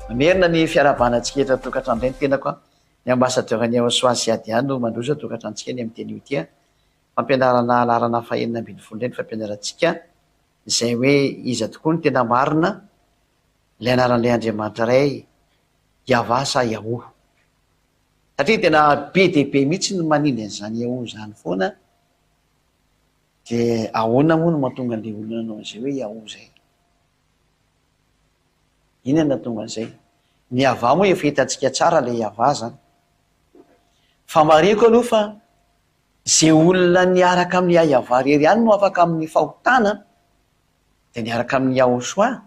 Merina ny fiarabanantsika eto tokantrano ireny tena koa ny ambasadeur-ny Aosoa sy Adia no mandroso tokantranontsika ny amin'ny teny io tia fampianarana alarana fahenina ambin'ny folo ireny fampianarantsika izay hoe iza tokoa ny tena marina ilay anaran'ilay Andriamanitra iray Yahva sa Yaho satria tena be dia be mihitsy ny manindry an'izany Yaho zany foana dia ahoana moa no mahatonga an'ilay olona nanao an'izay hoe Yaho zay. Inona tonga an'izay? Ny Yahva moa efa hitantsika tsara ilay Yahva zany. Fa mariko aloha fa izay olona niaraka amin'ny Yahva rery ihany no afaka amin'ny fahotana dia niaraka amin'ny Yahosoa.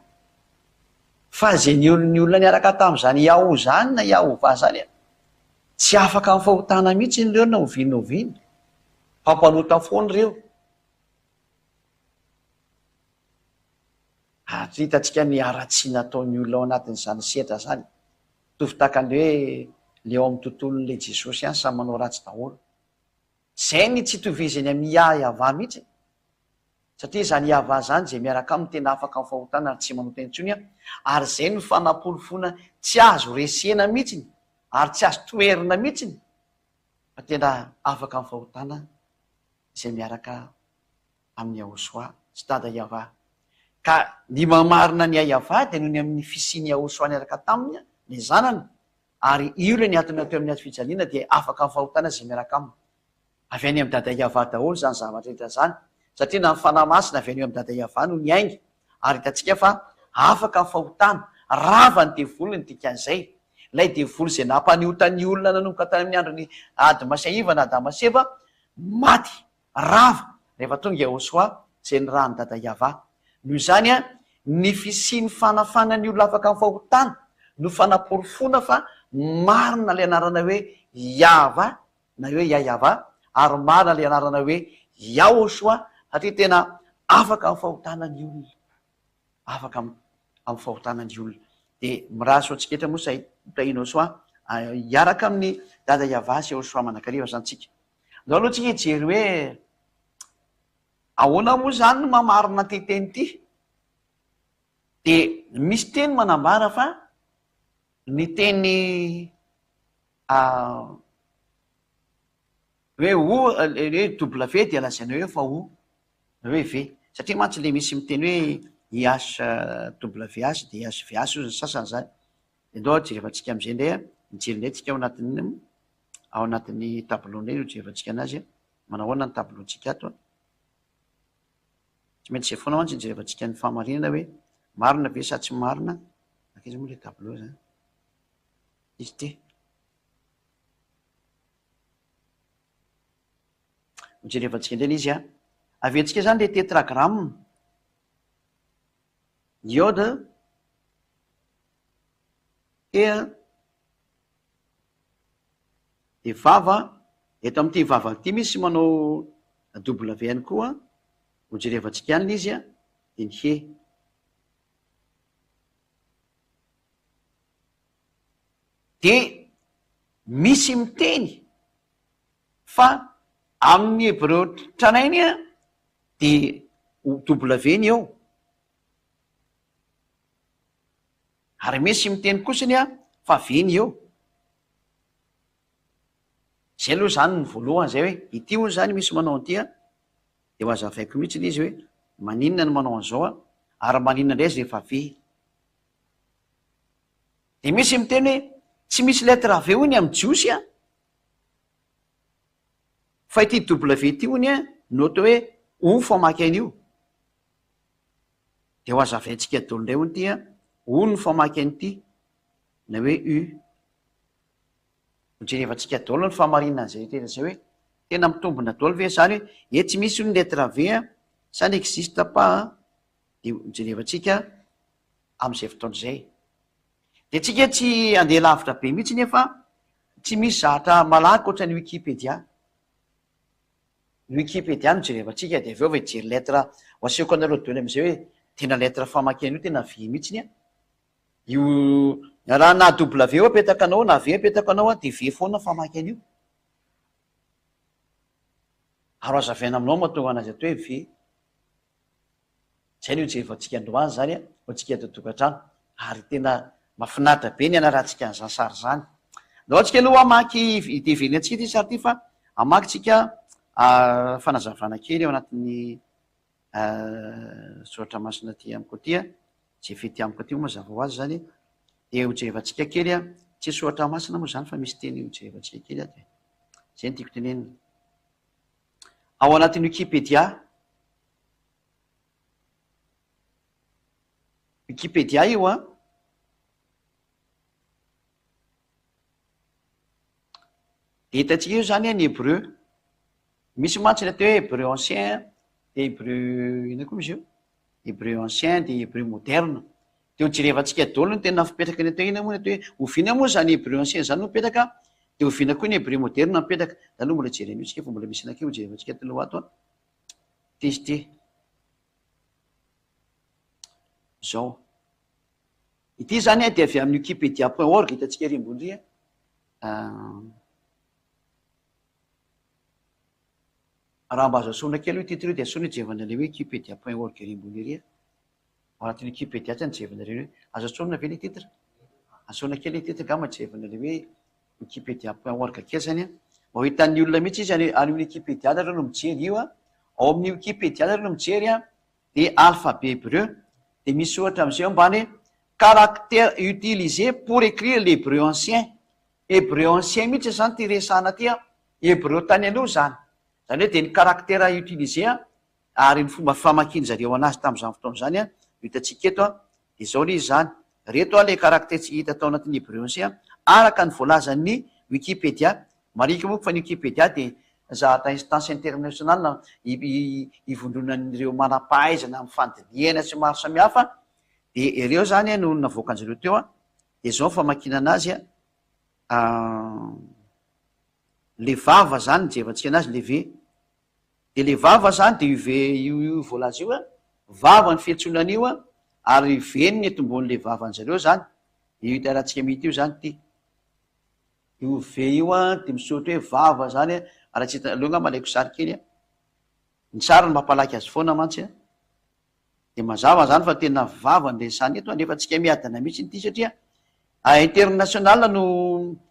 Fa izay ny olona niaraka tamin'izany Yaho zany na Yahova zany tsy afaka amin'ny fahotana mihitsy ireo na oviana. Fampanota foana ireo. Ary hitantsika ny ara-tsy nataon'ny olona ao anatin'izany sehatra zany. Tovy takan'ilay hoe ilay ao amin'ny tontolon'ilay Jesosy ihany samy manao ratsy daholo. Izay ny tsy itovizany amin'ny Yahva mihitsy. Satria izany Yahva zany izay miaraka aminy tena afaka amin'ny fahotana ary tsy manota intsony ary izay ny fanapolofona tsy azo resena mihitsy ary tsy azo toerina mihitsy fa tena afaka amin'ny fahotana izay miaraka amin'ny Yahosoa sy dada Yahva. Ka ny mamarina ny Yahva dia noho ny amin'ny fisiany Yahosoa niaraka taminy ny zanany ary io ilay niatona teo amin'ny fijaliana dia afaka amin'ny fahotana izay miaraka aminy. Avy any amin'ny dada Yahva daholo zany zavatra rehetra zany satria na ny fanahy masina avy any amin'ny dada Yahva no niainga ary hitantsika fa afaka amin'ny fahotana rava ny devoly ny dikan'izay. Ilay devoly izay nampanihotan'ny olona nanomboka tany amin'ny andron'ny ady Masaiva na Damaseva maty rava rehefa tonga Yahosoa izay ny rahan'ny dada Yahva. Noho izany ny fisiany fanafana ny olona afaka amin'ny fahotana no fanaporofona fa marina ilay anarana hoe Yahva na hoe Yahva ary marina ilay anarana hoe Yahosoa satria tena afaka amin'ny fahotana ny olona. Afaka amin'ny fahotana ny olona. Dia miraso antsika eto moa sahitahina Yahosoa hiaraka amin'ny dada Yahva sy Yahosoa manakariva zany tsika. Andao aloha tsika hijery hoe ahoana moa zany no mamarina teteny ity? Dia misy teny manambara fa ny teny hoe W dia lazaina hoe fa O hoe V. Satria mantsy ilay misy miteny hoe IHWH dia IHVH ny sasany zany. Andao jerevantsika amin'izay indray mijery indray tsika ao anatin'ny tableau indray no jerevantsika anazy. Manao ahoana ny tableau-ntsika ato? Tsy maintsy izay foana mantsy jerevantsika ny fahamarinana hoe marina ve sa tsy marina? Akaiza moa ilay tableau zany? Izy ty. Jerevantsika indray izy aventsika zany ilay tetragramme. Iode dia vava eto amin'ity vava ity misy manao W ihany koa ho jerevantsika ihany izy dia ny he. Dia misy miteny fa amin'ny hebreo tranainy dia W ny eo. Ary misy miteny kosiny fa V ny eo. Izay aloha zany ny voalohany izay hoe ity hoy zany misy manao an'ity dia ho azavaiko mihitsy izy hoe maninona no manao an'izao ary maninona indray izy rehefa V. Dia misy miteny hoe tsy misy lettre V hoy ny amin'ny jiosy fa ity W ity hoy ny noto hoe O famaky an'io. Dia ho azavaintsika daholo indray hoy ity O ny famaky an'ity na hoe U. Jerevantsika daholo ny fahamarinana izay rehetra izay hoe tena mitombina daholo ve zany hoe tsy misy ny lettre V ça n'existe pas. Dia jerevantsika amin'izay fotoana izay. Dia tsika tsy andeha lavitra be mihitsy nefa tsy misy zavatra malaky ohatra ny Wikipédia. Ny Wikipédia no jerevantsika dia avy eo hijery lettre ho asehoko anareo daholo amin'izay hoe tena lettre famaky an'io tena V mihitsy io raha na W apetaka anao na V apetaka anao dia V foana famaky an'io. Ary hazavaina aminao mahatonga anazy atao hoe V. Izay no jerevantsika androany zany ho antsika eto an-tokantrano ary tena mahafinaritra be ny anarahantsika ny zasary zany. Da ohatsika aloha amaky ivelany atsika ty sary ty fa amakytsika fanazavana kely eo anatin'ny soratra masina ty amiko tya zay fety amiko ty moa mazava ho azy zany de hojevantsika kely a tsy soratra masina moa zany fa misy teny hojevantsika kely a de zay ny tiako tenenina. Ao anatin'ny Wikipédia io a de hitantsika io zany ny hébreu, misy mantsy ny atao hoe hébreu ancien de hébreu ina koa misy io hébreu ancien de hébreu moderne. De hojerevantsika daholo ny tena fipetraka ny atao ina moa ny atao hoe oviana moa zany hébreu ancien zany no mipetraka de oviana koa ny hébreu moderne mipetraka. Da aloha mbola jereny tsika fa mbola misy anakio hojerevantsika taloha ato a testé zao ity zany a de avy amin'ny wikipedia.org hitantsika ery ambony raha mba azo asona kely io titre io de asona jevana le hoe wikipedia.org ery ambony ery ao anatin'ny wikipedia tsy anjevana le hoe azo asona ve le titre asona kely le titre gama jevana le hoe wikipedia.org kely zany a mba hitan'ny olona mihitsy izy any amin'ny wikipedia nareo no mijery io a ao amin'ny wikipedia nareo no mijery a de alphabet hébreu de misy ohatra am'izay ambany caractère utilisé pour écrire l'hébreu ancien. Hébreu ancien mihitsy zany ty resana ty a hébreu tany aloha zany zany hoe de ny caractère utilisé a ary ny fomba famakiny zareo anazy tam'izany fotoana zany a hitatsika eto a de zao le izy zany reto a le caractère tsy hita tao anatin'ny hébreu ancien araka ny voalazan'ny wikipedia. Marika moa fa ny wikipedia de za instance international ivondronan'ireo manam-pahaizana amin'ny fandiniana sy maro samihafa de ireo zany no navoakan'zareo teo a de zao famakina anazy a le vava zany jevantsika anazy le v de le vava zany de io voalaza io a vava ny fiantsonan'io a ary veny ny etom-bon'le vavan'zareo zany io itarahantsika mity io zany ty io v io a de misaotra hoe vava zany a raha tsy hita aloha nga malaiko sary kely a ny sary ny mampalaky azy foana mantsy a de mazava zany fa tena vava ny resany eto nefa tsika miadana mihitsy nyty satria international no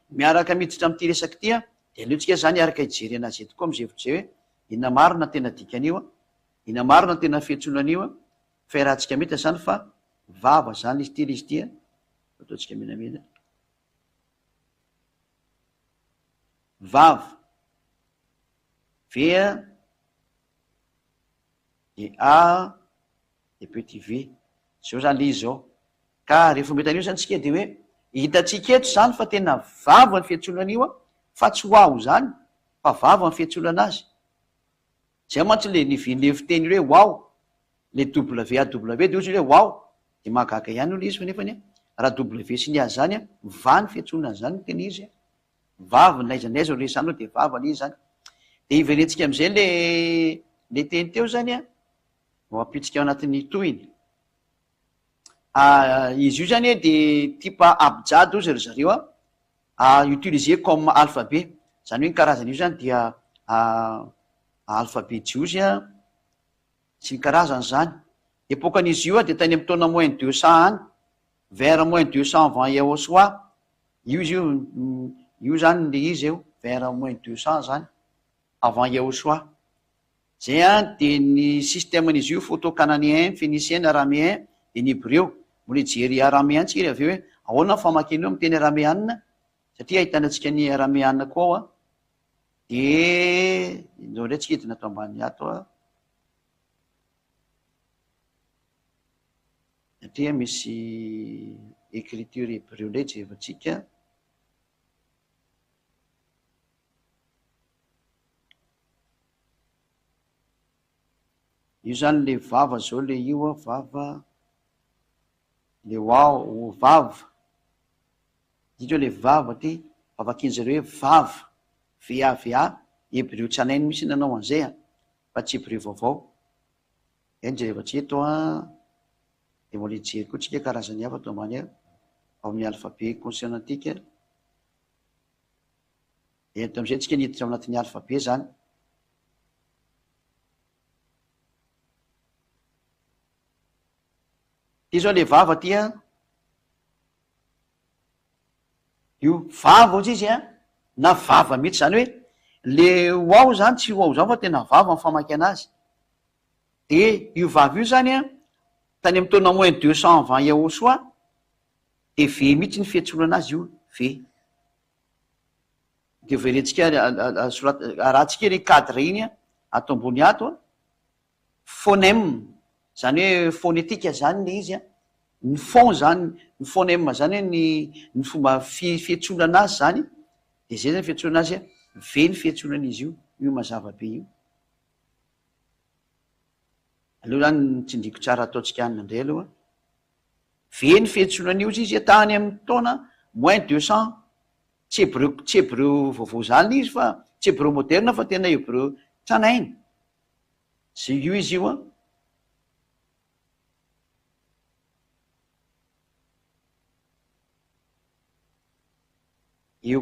miaraka miditra am'ty resaky ty a de aleotsika zany araka hijery anazy eto koa am'zay hoe ina marina tena dikan'io a ina marina tena fiantsonan'io a fa irahantsika mihita zany fa vava zany izy ty le izy ty a ataotsika menamena vava v a de a de petit v zao zany le izy zao ka rehefa metan'io zany tsika de hoe hitatsika eto zany fa tena vava ny fiantsonan'io a fa tsy ho aho zany fa vava ny fiantsonana azy zay mantsy le nivinle fiteny hoe wao le waw de ozy hoe wao de mahagaga ihany ole izy fa nefany raha w sy ny azy zany a va ny fiantsonana zany no tena izy vava naiza naiza resany ao de vava le izy zany de iverentsika am'izay le teny teo zany a no ampitsika ao anatin'ny tohiny izy io zany de type abjad ozy ry zareo a utilisé comme alphabet zany hoe ny karazany io zany dia alphabet jiozy a sy ny karazany zany epokan'izy io a de tany amy taona moins 200 any vers moins 200 avant Yahosoa io izy io zany le izy eo vers moins 200 zany avant Yahosoa zay a de ny systèmen'izy io photo cananien phénicien araméen de ny hébreu mbola jery araméen tsika avy eo hoe ahoana famakina eo amy teny araméanina satria ahitanantsika ny araméanina koa ao a de zao ndray tsika edina atao ambany ato a satria misy écriture hébreu ndray jevatsika io zany le vava zao le io a vava le wao vava io le vava ty vavakin'zareo hoe vava va hébreu tsy anainy misy nanao an'izay a fa tsy hébreu vaovao eny jerevatsika eto a de mbola hijery koa tsika karazany hafa to ambany ao amin'ny alphabet consonantika eto am'izay tsika niditra ao anatin'ny alphabet zany ty zao le vava ty a io vava ohatsy izy a na vava mihitsy zany hoe le oao zany tsy oao zao fa tena vava ny famaky anazy de io vava io zany a tany amy taona moins 220 eo soa de ve mihitsy ny fiantsoana anazy io ve de verentsika arahantsika ny cadre iny a ato ambony ato a phonème zany hoe phonétique zany le izy a ny fon zany ny phonème zany hoe ny fomba fiantsoana anazy zany de zay zany fiantsoana anazy a ve ny fiantsonan'izy io mazava be io aloha zany tsindriko tsara ataotsika any indray aloha ve ny fiantsonan'io izy tany amin'ny taona moins 200 tsy hebreo vaovao zany izy fa tsy hebreo moderne fa tena hebreo tranainy zay io izy io a io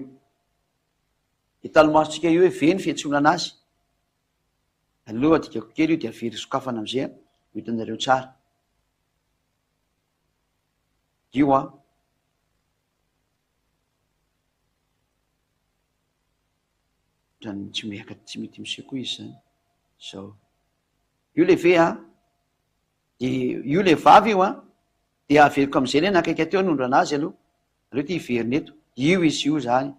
italomasotsika io hoe ve ny fiantsona anazy aloha adikako kely io de avery sokafana amizay a hitanareo tsara io a drany tsy mehaka tsy mety misy koa izy zany zao io le ve a de io le vavy io a de averiko amizay le nakaiky ateo nondro anazy aloha aleo ty iveriny eto io izy io zany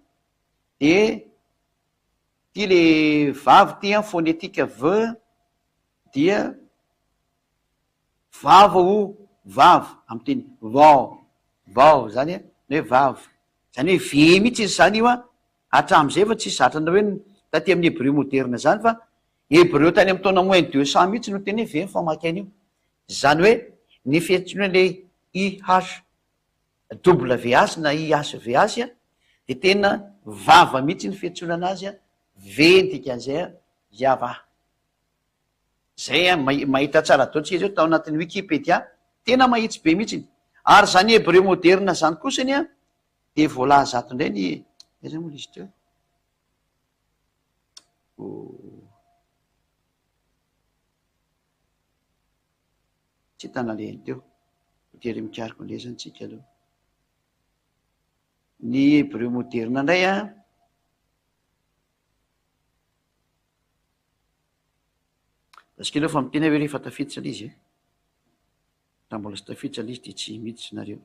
de ty le vavy ty a phonétique v dia vava o vavy amy teny vao zany hoe vavy zany hoe ve mihitsy izy zany io a hatramizay fa tsy zatrana hoe taty amin'ny hebreo moderne zany fa hebreo tany amy taona moins 200 mihitsy no teny hoe ve famaky an'io zany hoe ny fiantsona le IHWH na IHVH a de tena vava mihitsy ny fiantsona anazy a ve dikan'izay a iava zay a mahita tsara ataotsika izy eo tao anatin'ny Wikipédia tena mahitsy be mihitsy ary zany hebreo moderne zany kosany a de voalazato indray ny aiza moa izy teo tsy tanaleny teo tery mikariko le zany tsika aloha ny hebreo moderne indray a asika aloha fa miteny hoe rehefa tafiditra lay izy e raha mbola sy tafiditra lay izy de tsy miditsy nareo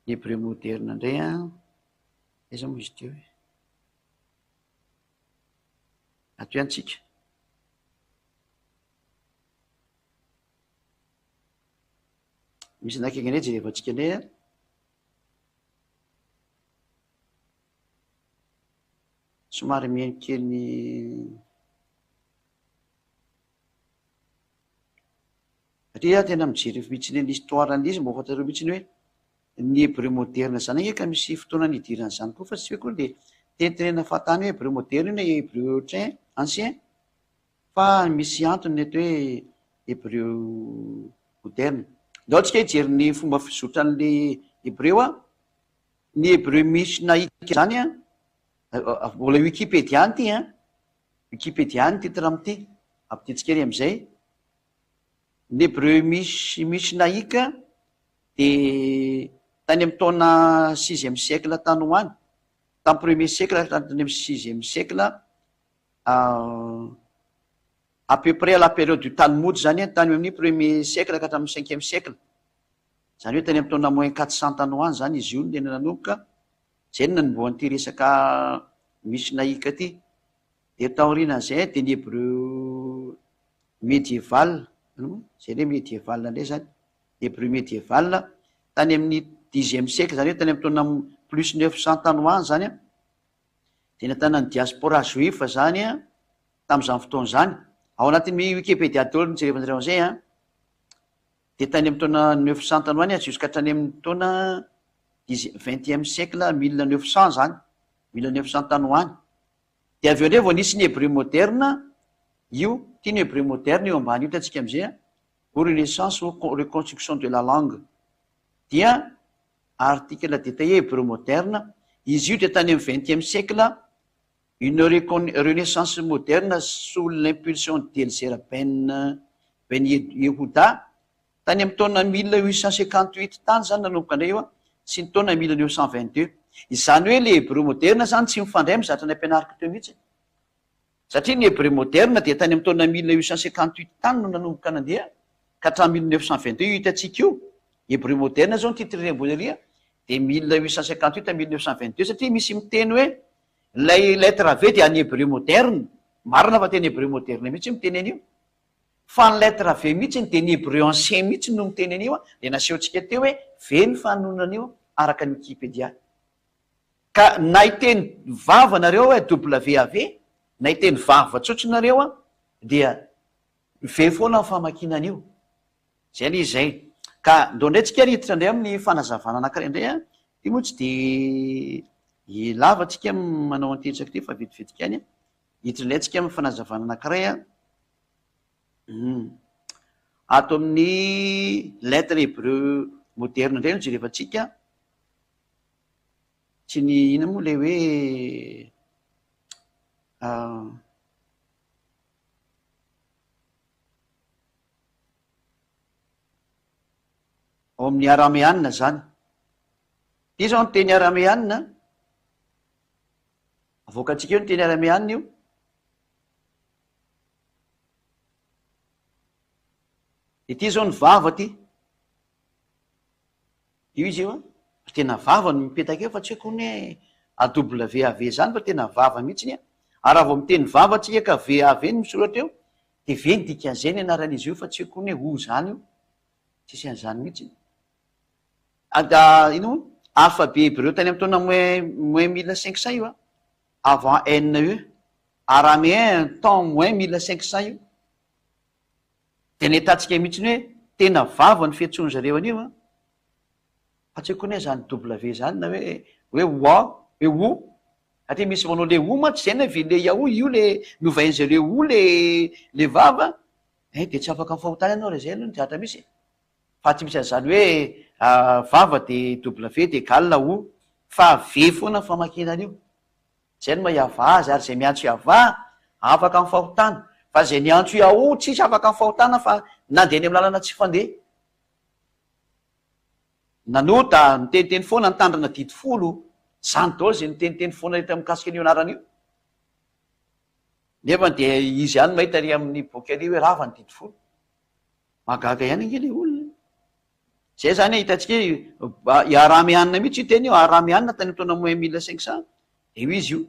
ny hebreo moderne indray a aiza moa izy teo e ato ihany tsika misy nakaiky ndray jerevantsika ndray a somary mihanikely ny satria tena mijery mihitsy ny histoire an'izy mba fantareo mihitsy ny hoe ny hebreo moderne zany eka misy fotoana nidirana zany koa fa tsy hoe koa de tentenena fatany hoe hebreo moderne na hebreo train ancien fa misy antony nety hoe hebreo moderne ndao tsika hijery ny fomba fizotran'le hebreo a ny hebreo misy naika zany a mbola Wikipédia any ty a Wikipédia any titre amty ampititsika ery amizay ny hebreo misy naika de tany amy taona 6e siècle tany hoany tamy premier siècle tany amy 6e siècle à peu près à la période du Talmud zany tany amin'ny premier siècle ka hatramin'ny 5e siècle zany hoe tany amy taona moins 400 tany hoany zany izy io tena nanomboka zay no nanomboany ty resaka misy naika ty de taorianan'izay de ny hebreo médiéval zay le médiéval ndray zany hebreo médiéval tany amin'ny 10e siècle zany hoe tany amy taona plus 900 tany hoany zany a de natana ny diaspora juif zany a tam'izany fotoana zany ao anatin'ny Wikipédia daholo nijerevanareo an'izay a de tany amy taona 900 tany hoany a jusqu'à hatrany amin'ny taona 20e siècle 1900 zany 1900 tany hoany de aveo ndray vao nisy ny hebreo moderne io ty ny hebreo moderne io ambany io tatsika amizay a au renaissance ou reconstruction de la langue dia article détaillé hébreu moderne izy io de tany amy 20e siècle une renaissance moderne sous l'impulsion d'Eliezer Ben Yehuda tany amy taona 1858 tany zany nanomboka indray io a sy ny taona 1922 izany hoe le hébreu moderna zany tsy mifandray mizatra ny ampianariko teo mihitsy satria ny hébreu moderna dia tany amin'ny taona 1858 tany no nanomboka nandeha ka hatramin'ny 1922 hitantsika io hébreu moderna zao ny titre rebouleria de 1858 à 1922 satria misy miteny hoe lay lettre v dia any hébreu moderne marina fa teny hébreu moderne mihitsy miteny an'io fa ny lettre v mihitsy de ny hébreu ancien mihitsy no miteny an'io de nasehoantsika teo hoe ve ny fanonan'io araka ny Wikipédia ka na iteny vava nareo hoe WAV na iteny vava tsotrynareo dia ve foana ny famakinan'io zay le izay ka ndo ndraytsika riditra indray amin'ny fanazavana anankiray indray ty moa tsy de lavatsika manao antentsaka ty fa vetivetika any hiditra indraytsika amin'ny fanazavana anankiray ato amin'ny lettre hébreu moderne indray no jerevantsika tsy ny ina moa le hoe ao amin'ny araméanina zany ty zao ny teny araméanina avoakatsika eo ny teny araméanina io ity zao ny vava ty io izy io tena vava no mipetaka eo fa tsy haiko ny AWAV zany fa tena vava mihitsy raha vao miteny vava tsika ka VAV ny misoratra eo de ve ny dikan'izay ny anaran'izy io fa tsy haiko hoe zany io tsisy an'izany mihitsy ino alphabet hébreu tany amin'ny taona moins 1500 io avant NE araméen temps moins 1500 io de netatsika mihitsy hoe tena vava ny fiantsony zareo an'io fa tsy haiko ny zany W zany na hoe o satria misy manao le o ma tsy zay na vile yao io le novain'zareo o le vava de tsy afaka mifahotany ianao re zay aloha ny zatra misy fa tsy misy an'izany hoe vava de W de gal o fa ve foana famakinan'io zay no mahava azy ary zay miantso iava afaka mifahotany fa zay niantso iao tsisy afaka mifahotana fa nandeha ny amin'ny lalana tsy fandeha nanota niteniteny foana nitandrana didi folo zany daholo zay niteniteny foana hita mikasika an'io anarana io nefa de izy any mahita ry amin'ny boky ary hoe rava ny didi folo magaga ihany nge le olona zay zany hitantsika araméanina mihitsy io teny io araméanina tany taona moins 1500 de io izy io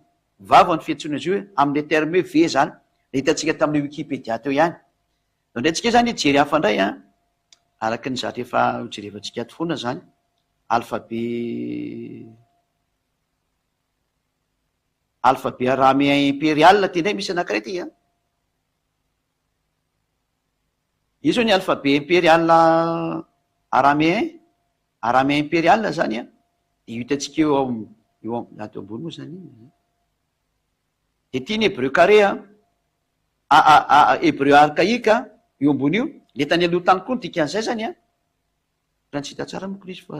vava ny fiantsony azy io hoe am'le terme hoe ve zany le hitantsika tamin'ny Wikipédia teo ihany no ndraytsika zany jery hafa indray araky ny zatra efa jerevantsika ato foana zany alphabet araméen impérial ty ndray misy anankiray ty io zao ny alphabet impérial araméen impérial zany de hitantsika eo ato ambony moa zany de ty ny hébreu carré hébreu archaïque io ambony io le tany aloha tany koa ny dikan'izay zany raha ny tsy hita tsara moko izy fa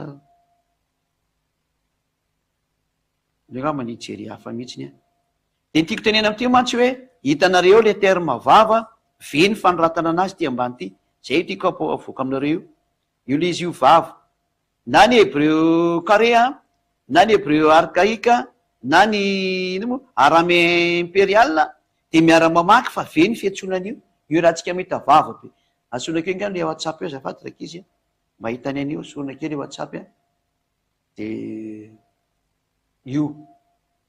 le ngamba ny jery hafa mihitsiny de ny tiako tenena am'ty mantsy hoe hitanareo le terme vava ve ny fanoratana anazy ty ambany ty zay tiako avoaka aminareo io le izy io vava na ny hébreu carré na ny hébreu archaïque na ny ino moa araméen impérial de miara-mamaky fa ve ny fiantsonan'io io raha tsika mahita vava be asonakeo ngany le WhatsApp eo zafady raka izy mahitany an'io sonakeo le WhatsApp de io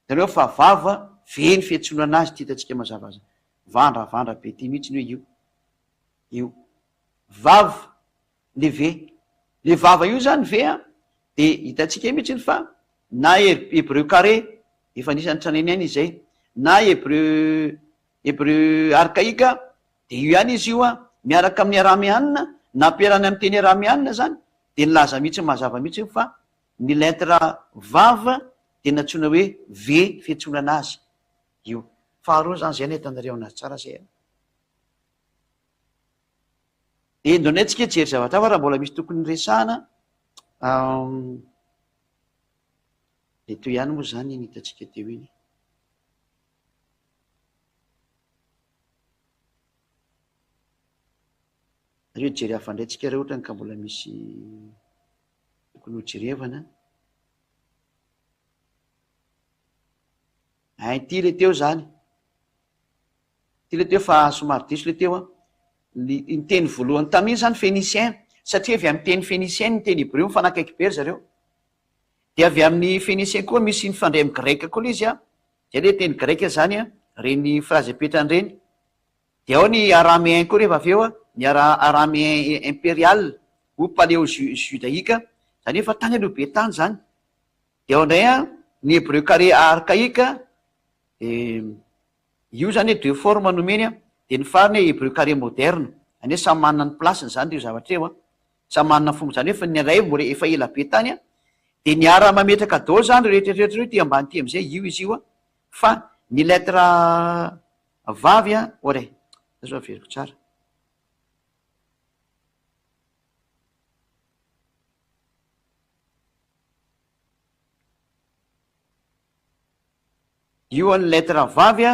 taneo fa vava ve ny fiantsonana azy ty hitantsika mazavaza vandravandra be ty mihitsy ny hoe io vava le vava io zany ve de hitantsika mihitsy ny fa na hébreu carré efa nisan'ny traneny any izay na hébreu archaïque de io ihany izy io miaraka amin'ny araméanina nampiarany amin'ny teny araméanina zany de nilaza mihitsy mazava mihitsy fa ny lettre vava de natsona hoe ve fiantsonana azy io faharoa zany zay netanareo anazy tsara zay de ndo ndraytsika jery zavatra fa raha mbola misy tokony resahana de teo ihany moa zany ny hitatsika teo iny areo jery hafa ndraytsika raha ohatrany ka mbola misy tokony ho jerevana ty le teo zany, ty le teo fa somary diso le teo ny teny voalohany taminy zany phénicien, satria avy amin'ny teny phénicien ny teny hébreu mifanakaiky be ry zareo, de avy amin'ny phénicien koa misy nifandray amin'ny greka koa le izy zay le teny greka zany reny phrase apetrany reny, de ao ny araméen koa rehefa avy eo ny araméen impérial ou paléo judaïque zany efa tany aloha be tany zany, de ao indray ny hébreu carré archaïque, io zany deux formes nomeny de ny farany hébreu carré moderne, zany hoe samy manana ny plasiny zany io zavatra eo samy manana fomba, zany hoe fa ny ray mbola efa ela be tany de ny ara mametraka daholo zany rehetrarehetra ty ambany ty am'izay io izy io fa ny lettre vavy oray zao averiko tsara, io ny lettre vavy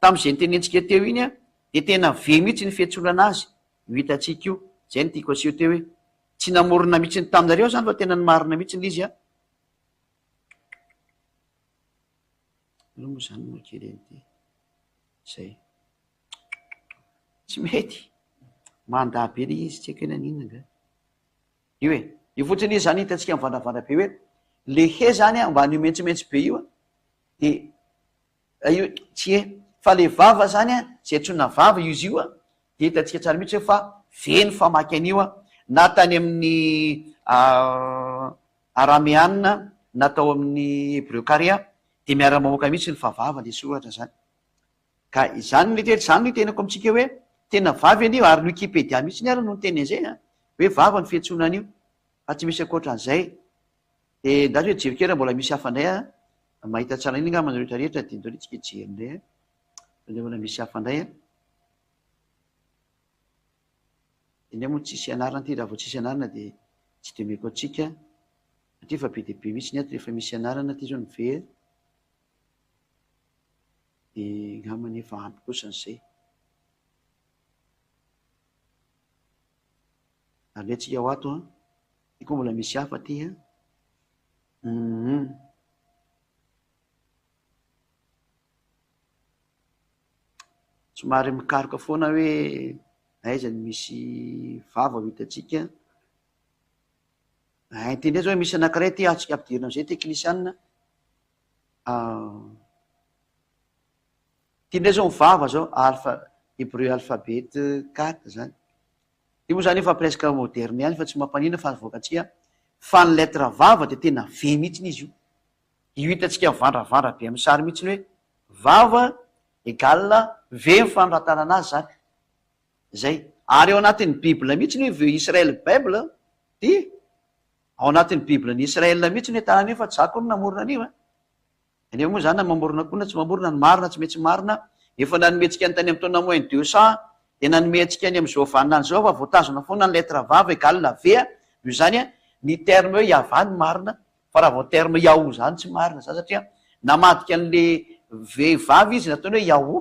tam'izay nytenentsika teo iny de tena ve mihitsy ny fiantsolana azy io hitatsika io, zay ny tiako aseho teo hoe tsy namorona mihitsy ny taminareo zany fa tena ny marina mihitsy ny izy moa zany makely ty zay tsy mety manda be le izy tsy haiko hoe naninona nga io io fotsiny izy zany hitatsika mivandravandra be hoe le he zany mba nio mentsomentsy be io de io tsy fa le vava zany zay antsona vava izy io de hitatsika tsara mihitsy hoe fa veny famaky an'io na tany amin'ny araméanina natao amin'ny hébreu carré de miara mamoaka mihitsy ny favava le soratra zany, ka zany zany no tenako amitsika hoe tena vavy an'io ary ny wikipédia mihitsy ny ara no nyteny an'izay hoe vava ny fiantsoana an'io fa tsy misy akoatran'izay, de ndazy hoe jerikera mbola misy hafandray mahita tsara iny ngamba rehetra rehetra de ndreo tsika jerindray le mbola misy hafandray iny moa tsisy anarana ty raha vao tsisy anarana de tsy de meko atsika satria fa be de be mihitsy ny ato rehefa misy anarana ty zao mive de ngamany efa ampy kosan'izay aletsika ao ato ty koa mbola misy hafa ty somary mikaroka foana hoe aizany misy vava ho hitatsika tendray zao hoe misy anankiray ty atsika ampidirina am'izay teknisianina tindray zao mivava zao hébreu alphabet 4 zany io moa zany efa presque moderne ihany fa tsy mampanina fa avoakatsika fa ny lettre vava de tena ve mihitsiny izy io hitatsika mivandravandra be amin'ny sary mihitsiny hoe vava égale ve mifanoratana azy zany zay, ary ao anatin'ny bible mihitsy ny hoe Israel bible ty ao anatin'ny bible ny Israel mihitsy ny tanany io fa tsy zako no namorona an'io aneo moa zany na mamorona koa na tsy mamorona ny marina tsy metsy marina efa nanometsika ny tany amin'ny taona moins 200 de nanometsika any am'izao vanina zao fa voatazona foana ny lettre vava égale la ve io zany ny terme hoe yava ny marina fa raha vao terme yahoo zany tsy marina zany satria namadika an'le vehivavy izy nataony hoe yahoo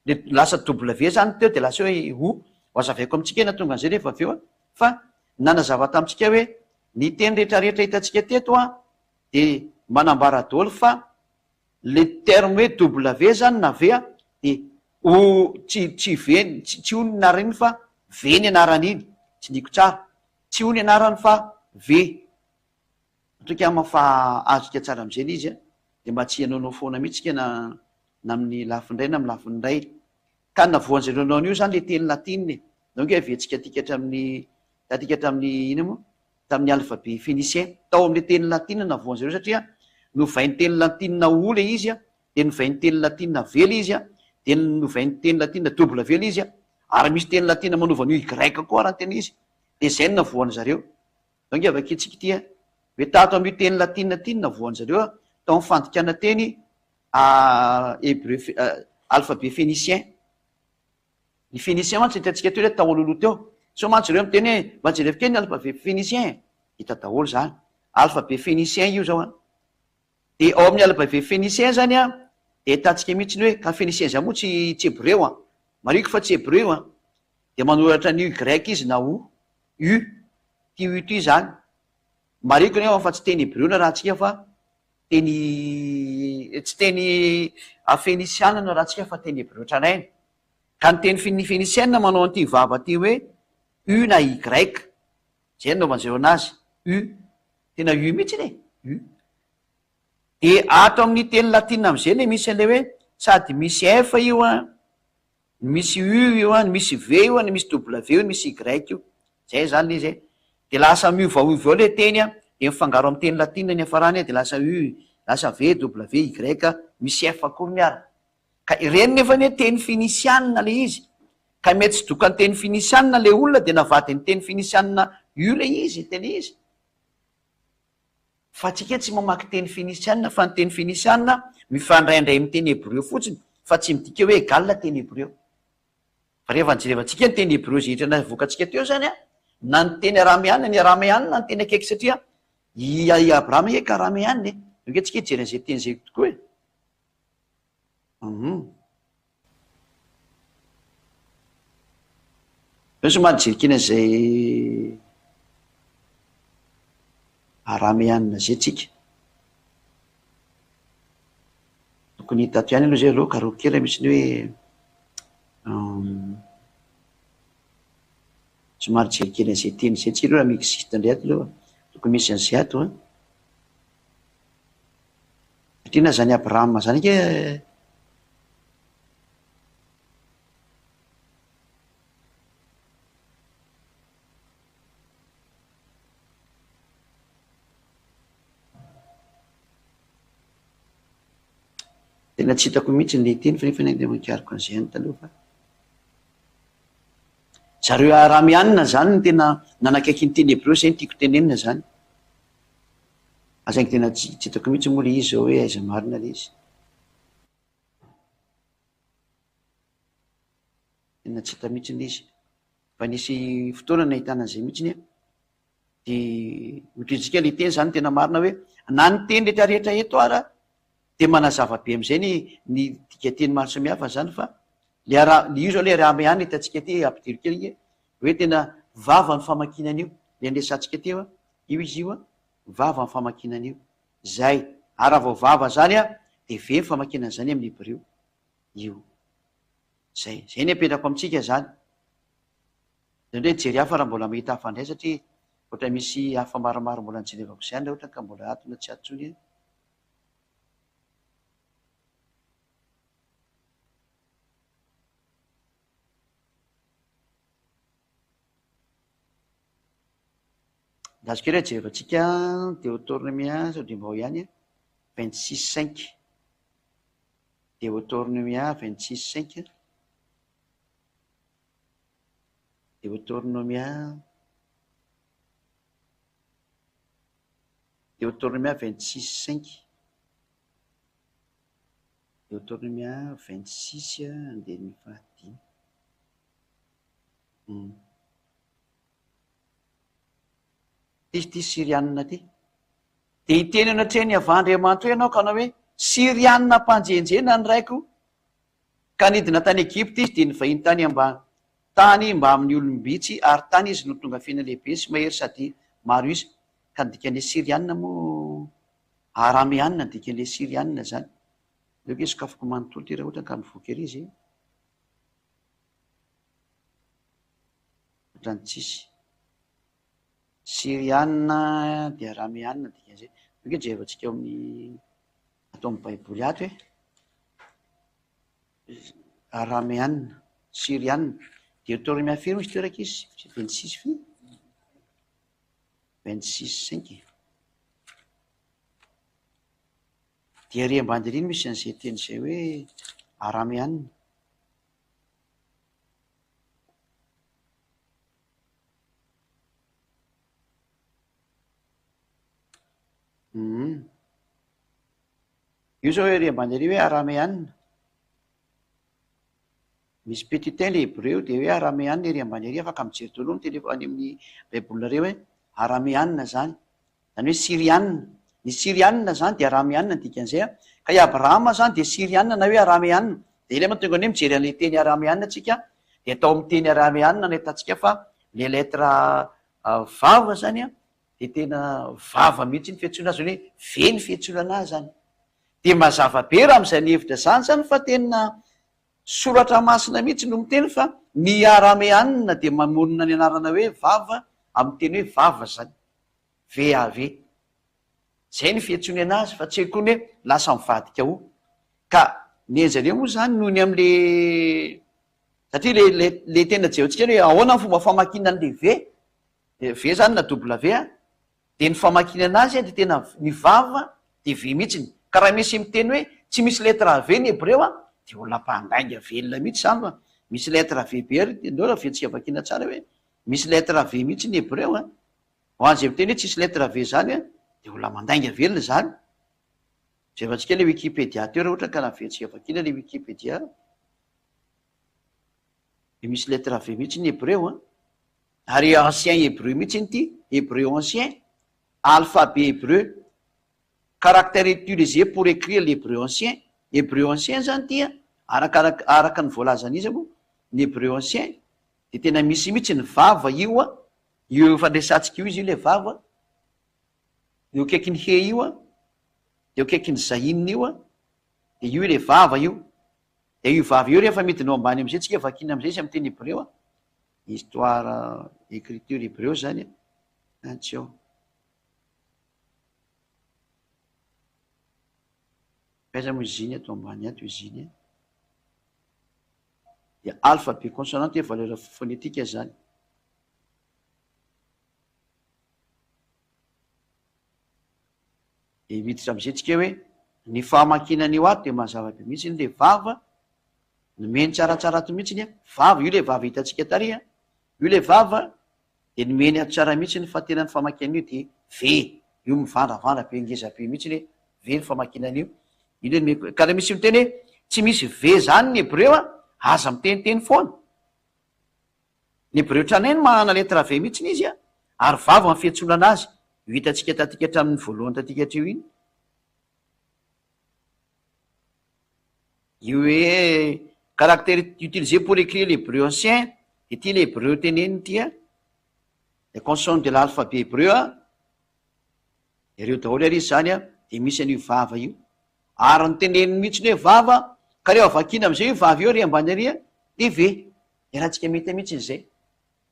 de lasa w zany teo de lasa hoe ho azavaiko amitsika na tonga an'izay rehefa aveo fa nanazava tamitsika hoe ny teny rehetrarehetra hitatsika teto de manambara daholo fa le terme hoe w zany na ve de tsy veny tsy ho ny anarany iny fa ve ny anarany iny tsy niko tsara tsy ho ny anarany fa ve toka mafa azika tsara am'izay le izy de mba tsy hanaonao foana mihitsika na amin'ny lafindray na amin'ny lafindray ka navoan'zareo anao an'io zany le teny latine donc hoe avetsika tikatra amin'ny ina moa tamin'ny alphabet phénicien tao am'le teny latine navoan'zareo satria novainy teny latine o le izy de novainy teny latine v le izy de novainy teny latine w le izy ary misy teny latine manovany io grec koa raha tena izy de zay no navoany zareo donc avakitsika ty hoe tato am'io teny latine ty no navoany zareo tao mifandikana teny hébreu alphabet phénicien ny phénicien mantsy hitatsika teo le tao aloloha teo so mantsy reo miteny hoe mba jerevike ny alphabet phénicien hita daholo zany alphabet phénicien io zao de ao amin'ny alphabet phénicien zany de hitantsika mihitsy ny hoe ka phénicien zany moa tsy hébreu mariko fa tsy hébreu de manoratra ny grec izy na u ty u ty zany mariko ny fa tsy teny hébreu na raha tsika fa teny tsy teny fenisiana no raha tsika fa teny hebreo tranainy ka ny teny fenisiana manao an'ity vava ty hoe u na y zay naovan'zareo anazy u tena u mihitsy ne u de ato amin'ny teny latina am'izay le misy an'le hoe sady misy f io a misy u io a ny misy v io a ny misy w io misy y io zay zany le zay de lasa miovaovy eo le teny a de mifangaro amy teny latina ny afarany de lasa u lasa v w y misy f akory miara ka ireny nefa ny hoe teny finisianina le izy ka mety tsy dokany teny finisianina le olona de navadiny teny finisianina u le izy teny izy fa tsika tsy mamaky teny finisianina fa ny teny finisianina mifandraindray amy teny hebreo fotsiny fa tsy midika hoe egalina teny hebreo fa rehefa nyjerevantsika ny teny hebreo zay hitrana vokatsika teo zany a na ny teny arameanina ny arameanina ny teny akaiky satria i abrahama eka arameanina oke tsika hijeren'zay teny zay tokoa e somary jerikina zay arameanina zay tsika tokony hitato ihany aloha zay aloha ka roa kely misy ny hoe somary jerikina zay teny zay tsika aloha raha miexiste ndray ato aloha tokony misy an'izay ato a satria na zany abrahama zany ke tena tsy hitako mihitsy ny teny fa nefa ny de mankariko an'izay any taloha fa zareo arameanina zany ny tena nanakaiky ny teny hebreo zay ny tiako tenenina zany azainy tena tsy hitako mihitsy moa le izy zao hoe aiza marina le izy tena tsy hita mihitsy le izy fa nisy fotoana nahitana an'izay mihitsiny de ohatrintsika le teny zany tena marina hoe na ny teny rehetra rehetra eto ara de manazava be am'izay ny dika teny maro samihafa zany fa le io zao le arameanina hitantsika ty ampidiro kely hoe tena vava ny famakinana io le andesantsika teo a io izy io a vava ny famakinana io zay ara vao vava zany a de ve ny famakinana zany amin'ny hebreo io zay ny apetrako amitsika zany zany hoe jery hafa raha mbola mahita hafa ndray satria ohatra misy hafa maromaro mbola nijerevako zany la ohatra ka mbola atona tsy atsony azoko re jerevantsika Deutéronomia sao de mba ho ihany 26:5 Deutéronomia 26:5 Deutéronomia 26:5 Deutéronomia 26 andeny fahatiny ty sirianina ty de hiteny anatrehny avandriamanitra hoe ianao ka anao hoe sirianina mpanjenjena ny raiko ka nidina tany Egypta izy de nyvahiny tany mba amin'ny olombitsy ary tany izy no tonga fina lehibe sy mahery sady maro izy ka nidikan'le sirianina moa arameanina dikan'le sirianina zany leoke sokafoko manontolo ty raha ohatra ka mivoky ery izy ohatrany tsisy sirianina de arameanina dikan'izay oke jerevantsika eo amin'ny atao amin'ny baiboly ato hoe arameanina sirianina Deutéronomia firy misy toeraka izy 26 fi 26:5 de ary ambany riny misy an'izay teny zay hoe arameanina io zao hoe ry ambany ary hoe arameanina misy petitain le hebreo de hoe arameanina ery ambany ary afaka mijery daholo ny teny any amin'ny baibolinareo hoe arameanina zany zany hoe sirianina ny sirianina zany de arameanina dikan'izay a ka i abrahama zany de sirianina na hoe arameanina de ila matonga any hoe mijery an'le teny arameanina tsika de atao amin'ny teny arameanina na hitantsika fa le lettre vava zany a de tena vava mihitsy ny fiantsoana azy hoe ve ny fiantsoana azy zany. De mazava be raha am'izay ny hevitra zany zany fa tena soratra masina mihitsy no miteny fa ny arameanina de mamonina ny anarana hoe vava amin'ny teny hoe vava zany, ve zay ny fiantsony anazy fa tsy koa ny hoe lasa mivadika ho. Ka ny zareo moa zany noho ny am'le satria le tena jeontsika hoe ahoana ny fomba famakina an'le ve zany na W a de ny famakina anazy de tena ny vava de ve mihitsiny. Ka raha misy miteny hoe tsy misy letra v ny hebreo a de olona mpandainga velona mihitsy zany fa misy letra v be ary ndeo raha ventsika vakina tsara hoe misy letra v mihitsy ny hebreo a ho an'izay miteny hoe tsisy letra v zany a de olona mandainga velona zany. Jevatsika le Wikipédia teo raha ohatra ka naventsika vakina le Wikipédia de misy letra v mihitsy ny hebreo a ary ancien hébreu mihitsy ny ty hébreu ancien, alphabet hébreu, caractère utilisé pour écrire l'hébreu ancien zany ty a araka ny voalazan'izy moa ny hébreu ancien de tena misy mihitsy ny vava io a io fandresantsika io izy io le vava eo akaiky ny he io a de eo akaiky ny zahinina io a de io le vava io de io vava io rehefa midinao ambany am'izay tsika vakina am'izay izy am'teny hébreu a histoire écriture hébreu zany a tsy ao aiza mo iziny ato ambany ato iziny de alphabet consonante hoe valeur phonétique zany. De miditra am'izay tsika hoe ny fahamakinan'io ato de mazava-be mihitsy ny le vava nomeny tsaratsara ato mihitsy ny a vava io le vava hitatsika tary a io le vava de nomeny ato tsara mihitsy ny fahatenany famakinan'io de ve io mivandravandra be ngeza be mihitsy ny ve ny famakinan'io io ka raha misy miteny hoe tsy misy ve zany ny hebreo a aza miteniteny foana ny hebreo tranainy mahana letra ve mihitsy ny izy a ary vava ny fiantsoana anazy io hitatsika tatika hatramin'ny voalohany tatika hatreo iny io hoe caractère utilisé pour écrire l'hébreu ancien de ty le hébreu teneniny ty a le consonne de l'alphabet hébreu a ireo daholo ary izy zany a de misy an'io vava io ary ny teneniny mihitsy ny hoe vava ka reo avakina am'izay io vava io ary ambany ary a de ve iarahantsika mety mihitsy nyzay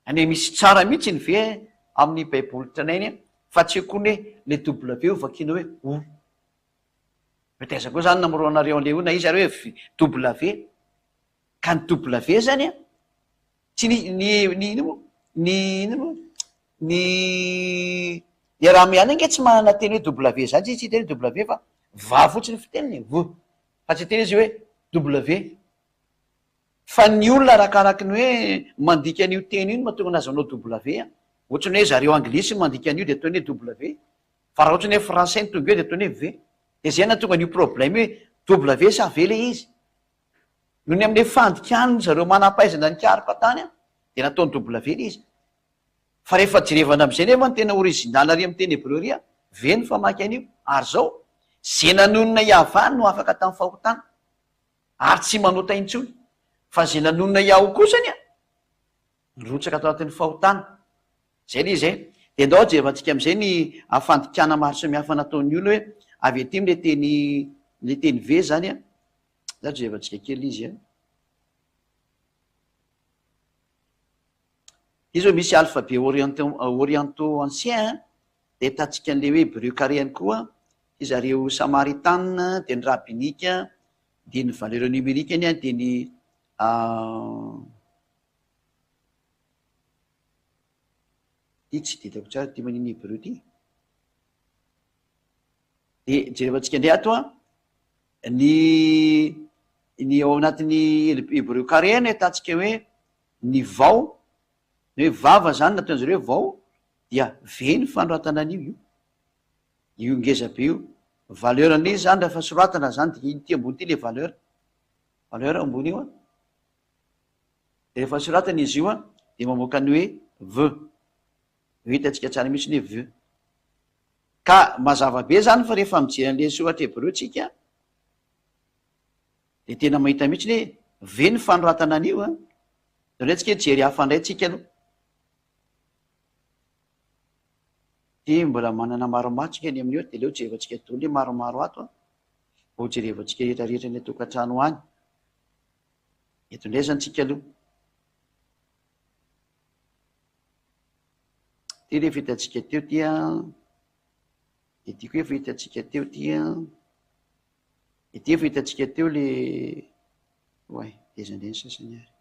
any hoe misy tsara mihitsy ny ve amin'ny baiboly tranainy a fa tsy koa ny hoe le W ho vakina hoe o metaiza koa zany namoroanareo an'le ona izy ary hoe W ka ny W zany a tsy ny arahamiana nge tsy manana teny hoe W zany tsy teny hoe W fa va fotsiny fiteniny v fa tsy teny izy hoe W fa ny olona arakaraky ny hoe mandika an'io teny iny mahatonga anazy anao W a ohatrany hoe zareo anglisy mandika an'io de ataony hoe W fa raha ohatrany hoe français ny tonga eo de ataony hoe v de zay natonga an'io problème hoe W sa v le izy noho ny am'le fandikaniny zareo manam-pahaizana nikaroka tany a de nataony W le izy fa rehefa jerevana am'izay nefa ny tena original ary am'y teny hebreu ry a ve ny famaky an'io ary zao zay nanonina iavany no afaka tamin'ny fahotana ary tsy manota intsony fa zay nanonina iaho kosany a nyrotsaka atao anatin'ny fahotana zay le izy de andao jerevantsika am'izay ny afandikana maro samihafa nataon'ny olo hoe avy aty le teny ve zany a za jerevantsika kely izy a izy hoe misy alphabet orientaux ancien de tatsika an'le hoe hébreu carréany koa izy areo samaritane de ny rabbinika de ny valeur numérique any a de ny ty tsy ditako tsara ty maniny hébreu ty de jerevantsika ndray ato a ny ao anatin'ny hébreu carréany tatsika hoe ny vao ny hoe vava zany nataon'zareo hoe vao dia ve ny fanoratana an'io io ngeza be io valeur an'izy zany rehefa soratana zany de iny ty ambony ty le valeur ambony io a de rehefa soratana izy io a de mamoaka ny hoe v io hitatsika tsara mihitsy ny hoe v ka mazava be zany fa rehefa mijery an'le soratra hebreu tsika de tena mahita mihitsy ny hoe ve ny fanoratana an'io a zany hoe tsika jery hafa ndray tsika aloha ty mbola manana maromatsika ny amin'io de leo jerevantsika toly maromaro ato a ho jerevantsika rehetrarehetra ny tokantrano any eto indray zany tsika aloha ty rehefa hitatsika teo tya de tiako efa hitatsika teo tya de ty efa hitatsika teo le oay dezandray ny sasany ary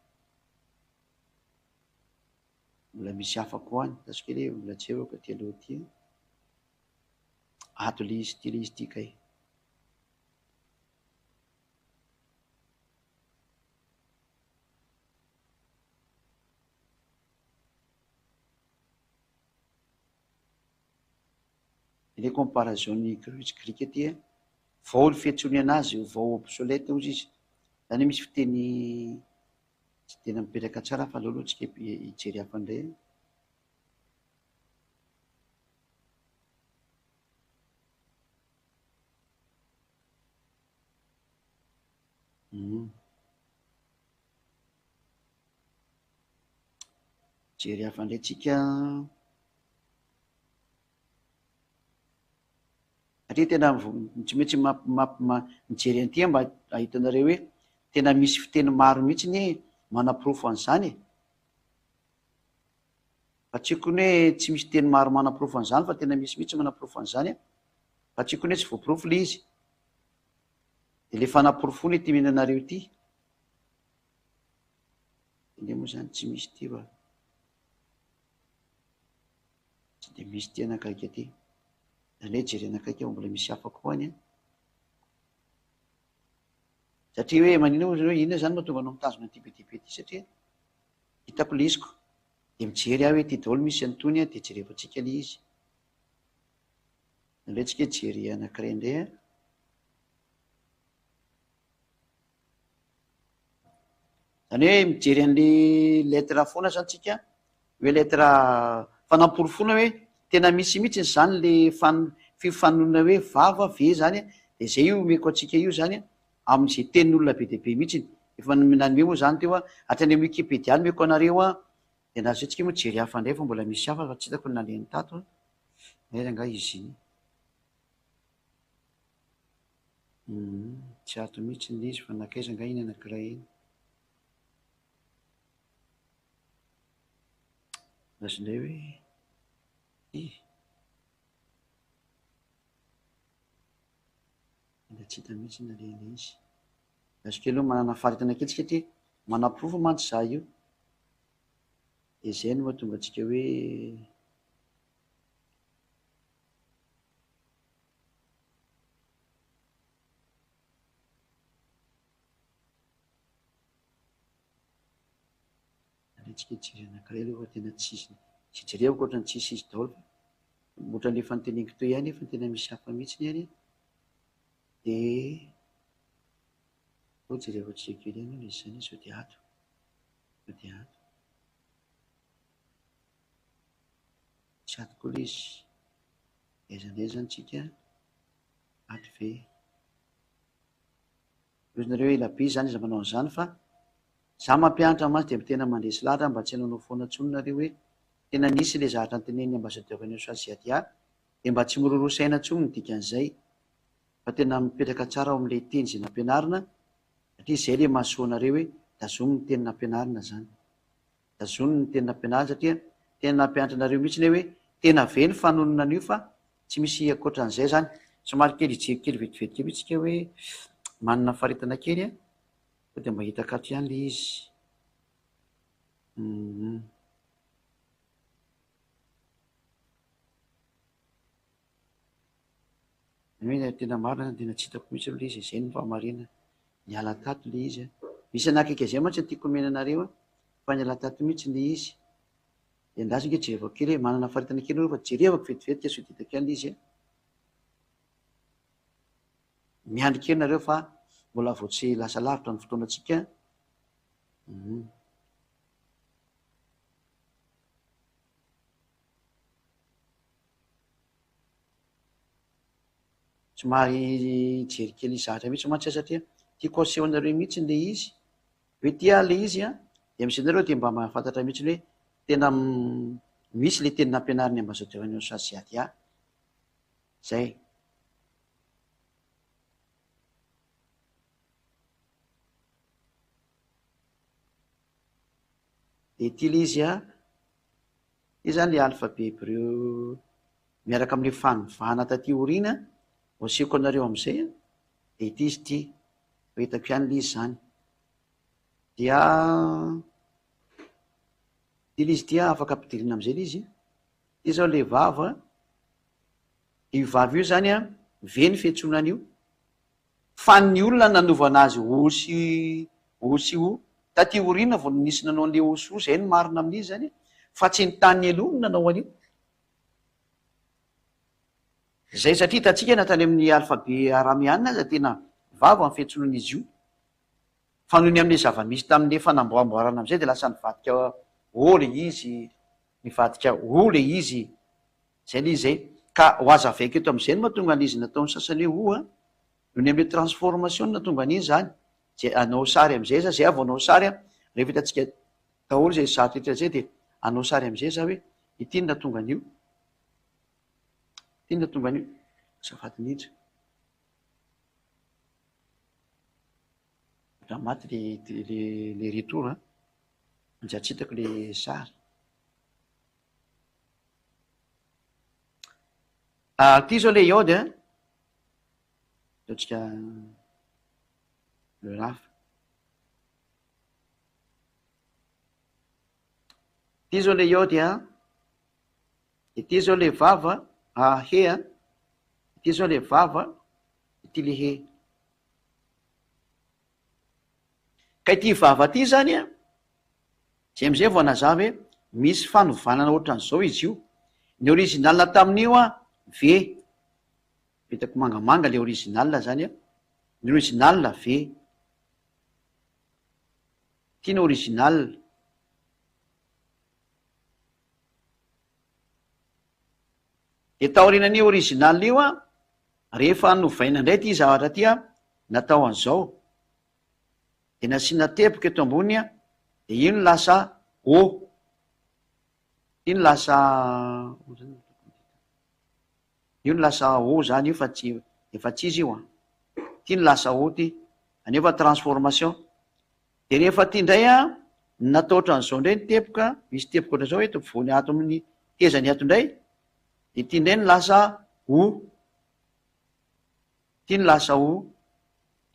mbola misy afako any tasika le mbola tsy eoka ty aloha ty ato le izy ty kay le comparaison ny grika ty vao ny fiantsony anazy vao obsolète ozy izy zany misy fiteny tsy tena mipetraka tsara fa aleoloha tsika hijery hafa indray jery hafa indray tsika satria tena tsy maintsy mijery an'ity mba ahitanareo hoe tena misy fiteny maro mihitsy ny manapirofo an'izany fa tsikony hoe tsy misy teny maro manapirofo an'izany fa tena misy mihitsy manapirofo an'izany fa tsikony hoe tsy voapirofo le izy de le fanapirofony ty mihinanareo ity inde moa zany tsy misy ty fa tsy de misy ty anakaiky aty zany hoe jery anakaiky aho mbola misy afako hoany satria hoe manina hoe inona zany mahatonga anao mitazona ty be ty satria hitako le iziko de mijery aho hoe ty daholo misy antony de jerevantsika le izy zany hoe tsika jery anakiray indray zany hoe mijery an'le lettre foana zany tsika hoe lettre fanamporofoana hoe tena misy mihitsy zany le fifanonona hoe vava ve zany de zay io meko atsika io zany am'izay tenin'olona be de be mihitsy efa nanome moa zany teo hatrany amin'ny Wikipédia ny meko anareo de nazy hoe tsika moa jery hafa indray fa mbola misy hafa fa tsy hitako ny naleny tato nga izy iny tsy ato mihitsy ny izy fa nakaiza nga iny anakiray iny lazondray hoe da tsy hita mihitsy nalena izy azoko aloha manana faritana kely satria manapirofo mantsy za io de zay no mahatonga atsika hoe aletsika jery anakiray aloha fa tena tsisy tsy jerevako ohatrany tsisy izy daholo fa ohatran'le fanoteneniko teo ihany fa tena misy hafa mihitsy ny any de ho jerevantsika kely ihany le izy zany sao de ato tsy ato koa le izy aizanay zany tsika ato ve ozinareo hoe elabe zany izy manao an'izany fa za mampianatra amazy de tena mandresy lahatra mba tsy hanao foana ntsony nareo hoe tena nisy le zahatra anteneniny ambassadeur ny Saziadia de mba tsy mirorosaina ntsony ny dikan'izay fa tena mipetraka tsara ao am'le teny zay nampianarina satria zay le mahasoa anareo hoe dazomy ny teny nampianarina zany dazomy ny teny nampianarina satria tena nampianatra anareo mihitsy ny hoe tena ve ny fanonona an'io fa tsy misy akoatran'izay zany somary kely ijery kely vetivetika mihitsika hoe manana faritana kely fa de mba hitakato ihany le izy hoe tena marina tena tsy hitako mihitsy le izy zay ny fahamarinana ny ala tato le izy misy anakaiky zay mantsy tiako menanareo fa ny ala tato mihitsy le izy de ndasy nge jerevako kely hoe manana faritana kely eo fa jerevako vetivetika so ditako ihany le izy miandry kely nareo fa mbola vo tsy lasa lavitra ny fotoana atsika somary jery kely zahatra mihitsy mantsy satria tiako asehonareo mihitsy le izy hoe tia le izy de misy anareo de mba mahafantatra mihitsy hoe tena misy le teny nampianariny ambazotoanio sasiaty zay. De ty le izy izy zany le alphabet hébreu miaraka am'le fanovana taty orina osiko anareo am'izay de ity izy ty hoitako ihany le izy zany dia ty le izy ty afaka ampidirina am'izay le izy ty zao le vava io vava io zany ve ny fiantsonana io fa ny olona nanovana azy osy o taty orina vo nisy nanao an'le osy zay ny marina amin'izy zany fa tsy ny tany aloha no nanao an'io zay satria tatsika natany amin'ny alphabet aramianina aza tena vava amin'ny fiantsonana izy io fa noho ny amin'le zava-misy tamin'le fanamboamboarana am'izay de lasa nivadika o le izy nivadika o le izy zay le izy zay ka ho aza vaika eto am'izay no mahatonga an'izy nataony sasany hoe noho ny am'le transformation natonga an'izy zany zay anao sary am'izay za zay avo anao sary rehefa hitatsika daholo zay sarotra zay de anao sary am'izay za hoe ity no natonga an'io ty no natonga an'io safady nidra raha maty le retour anja tsy hitako le sary ty zao le iode ataotsika le rafa ty zao le iode ity zao le vava he ity zao le vava ity le he ka ity vava ty zany zay am'izay vo anazava hoe misy fanovanana ohatran'izao izy io ny original tamin'io ve vitako mangamanga le original zany ny original ve tiana original de taorinany original io rehefa novaina indray ty zavatra ty natao an'izao de nasiana teboka eto ambony de ino lasa o ino lasa o zany io fa tsy efa tsy izy io ty no lasa o ty anefa transformation de rehefa ty ndray natao ohatran'izao indray ny teboka misy teboka ohatran'izao hoe tompivony ato amin'ny tezany ato indray de ty ndray ny lasa o ty ny lasa o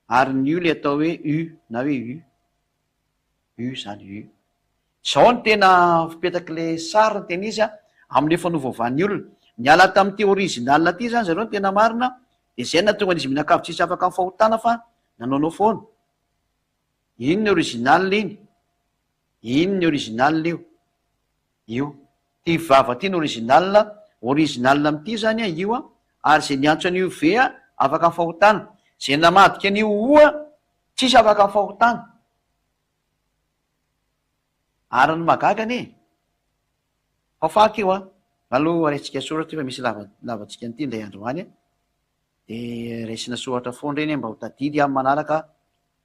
ary ny io le atao hoe u na hoe u zany u zao ny tena fipetaky le sary ny tena izy am'le fanovaovan'ny olona miala tamin'ity original ty zany zareo ny tena marina de zay natonga an'izy minakavy tsisy afaka amin'ny fahotana fa nanaonao foana ino ny original iny ino ny original io ty vava ty ny original am'ty zany io ary zay niantso an'io ve afaka amin'ny fahotana zay namadika an'io oa tsisy afaka amin'ny fahotana ary ny magaga ane fafaky io aloha raisitsika soratra fa misy lavatsika n'ity ndray androany de raisina soratra foana reny mba ho tadidy amy manaraka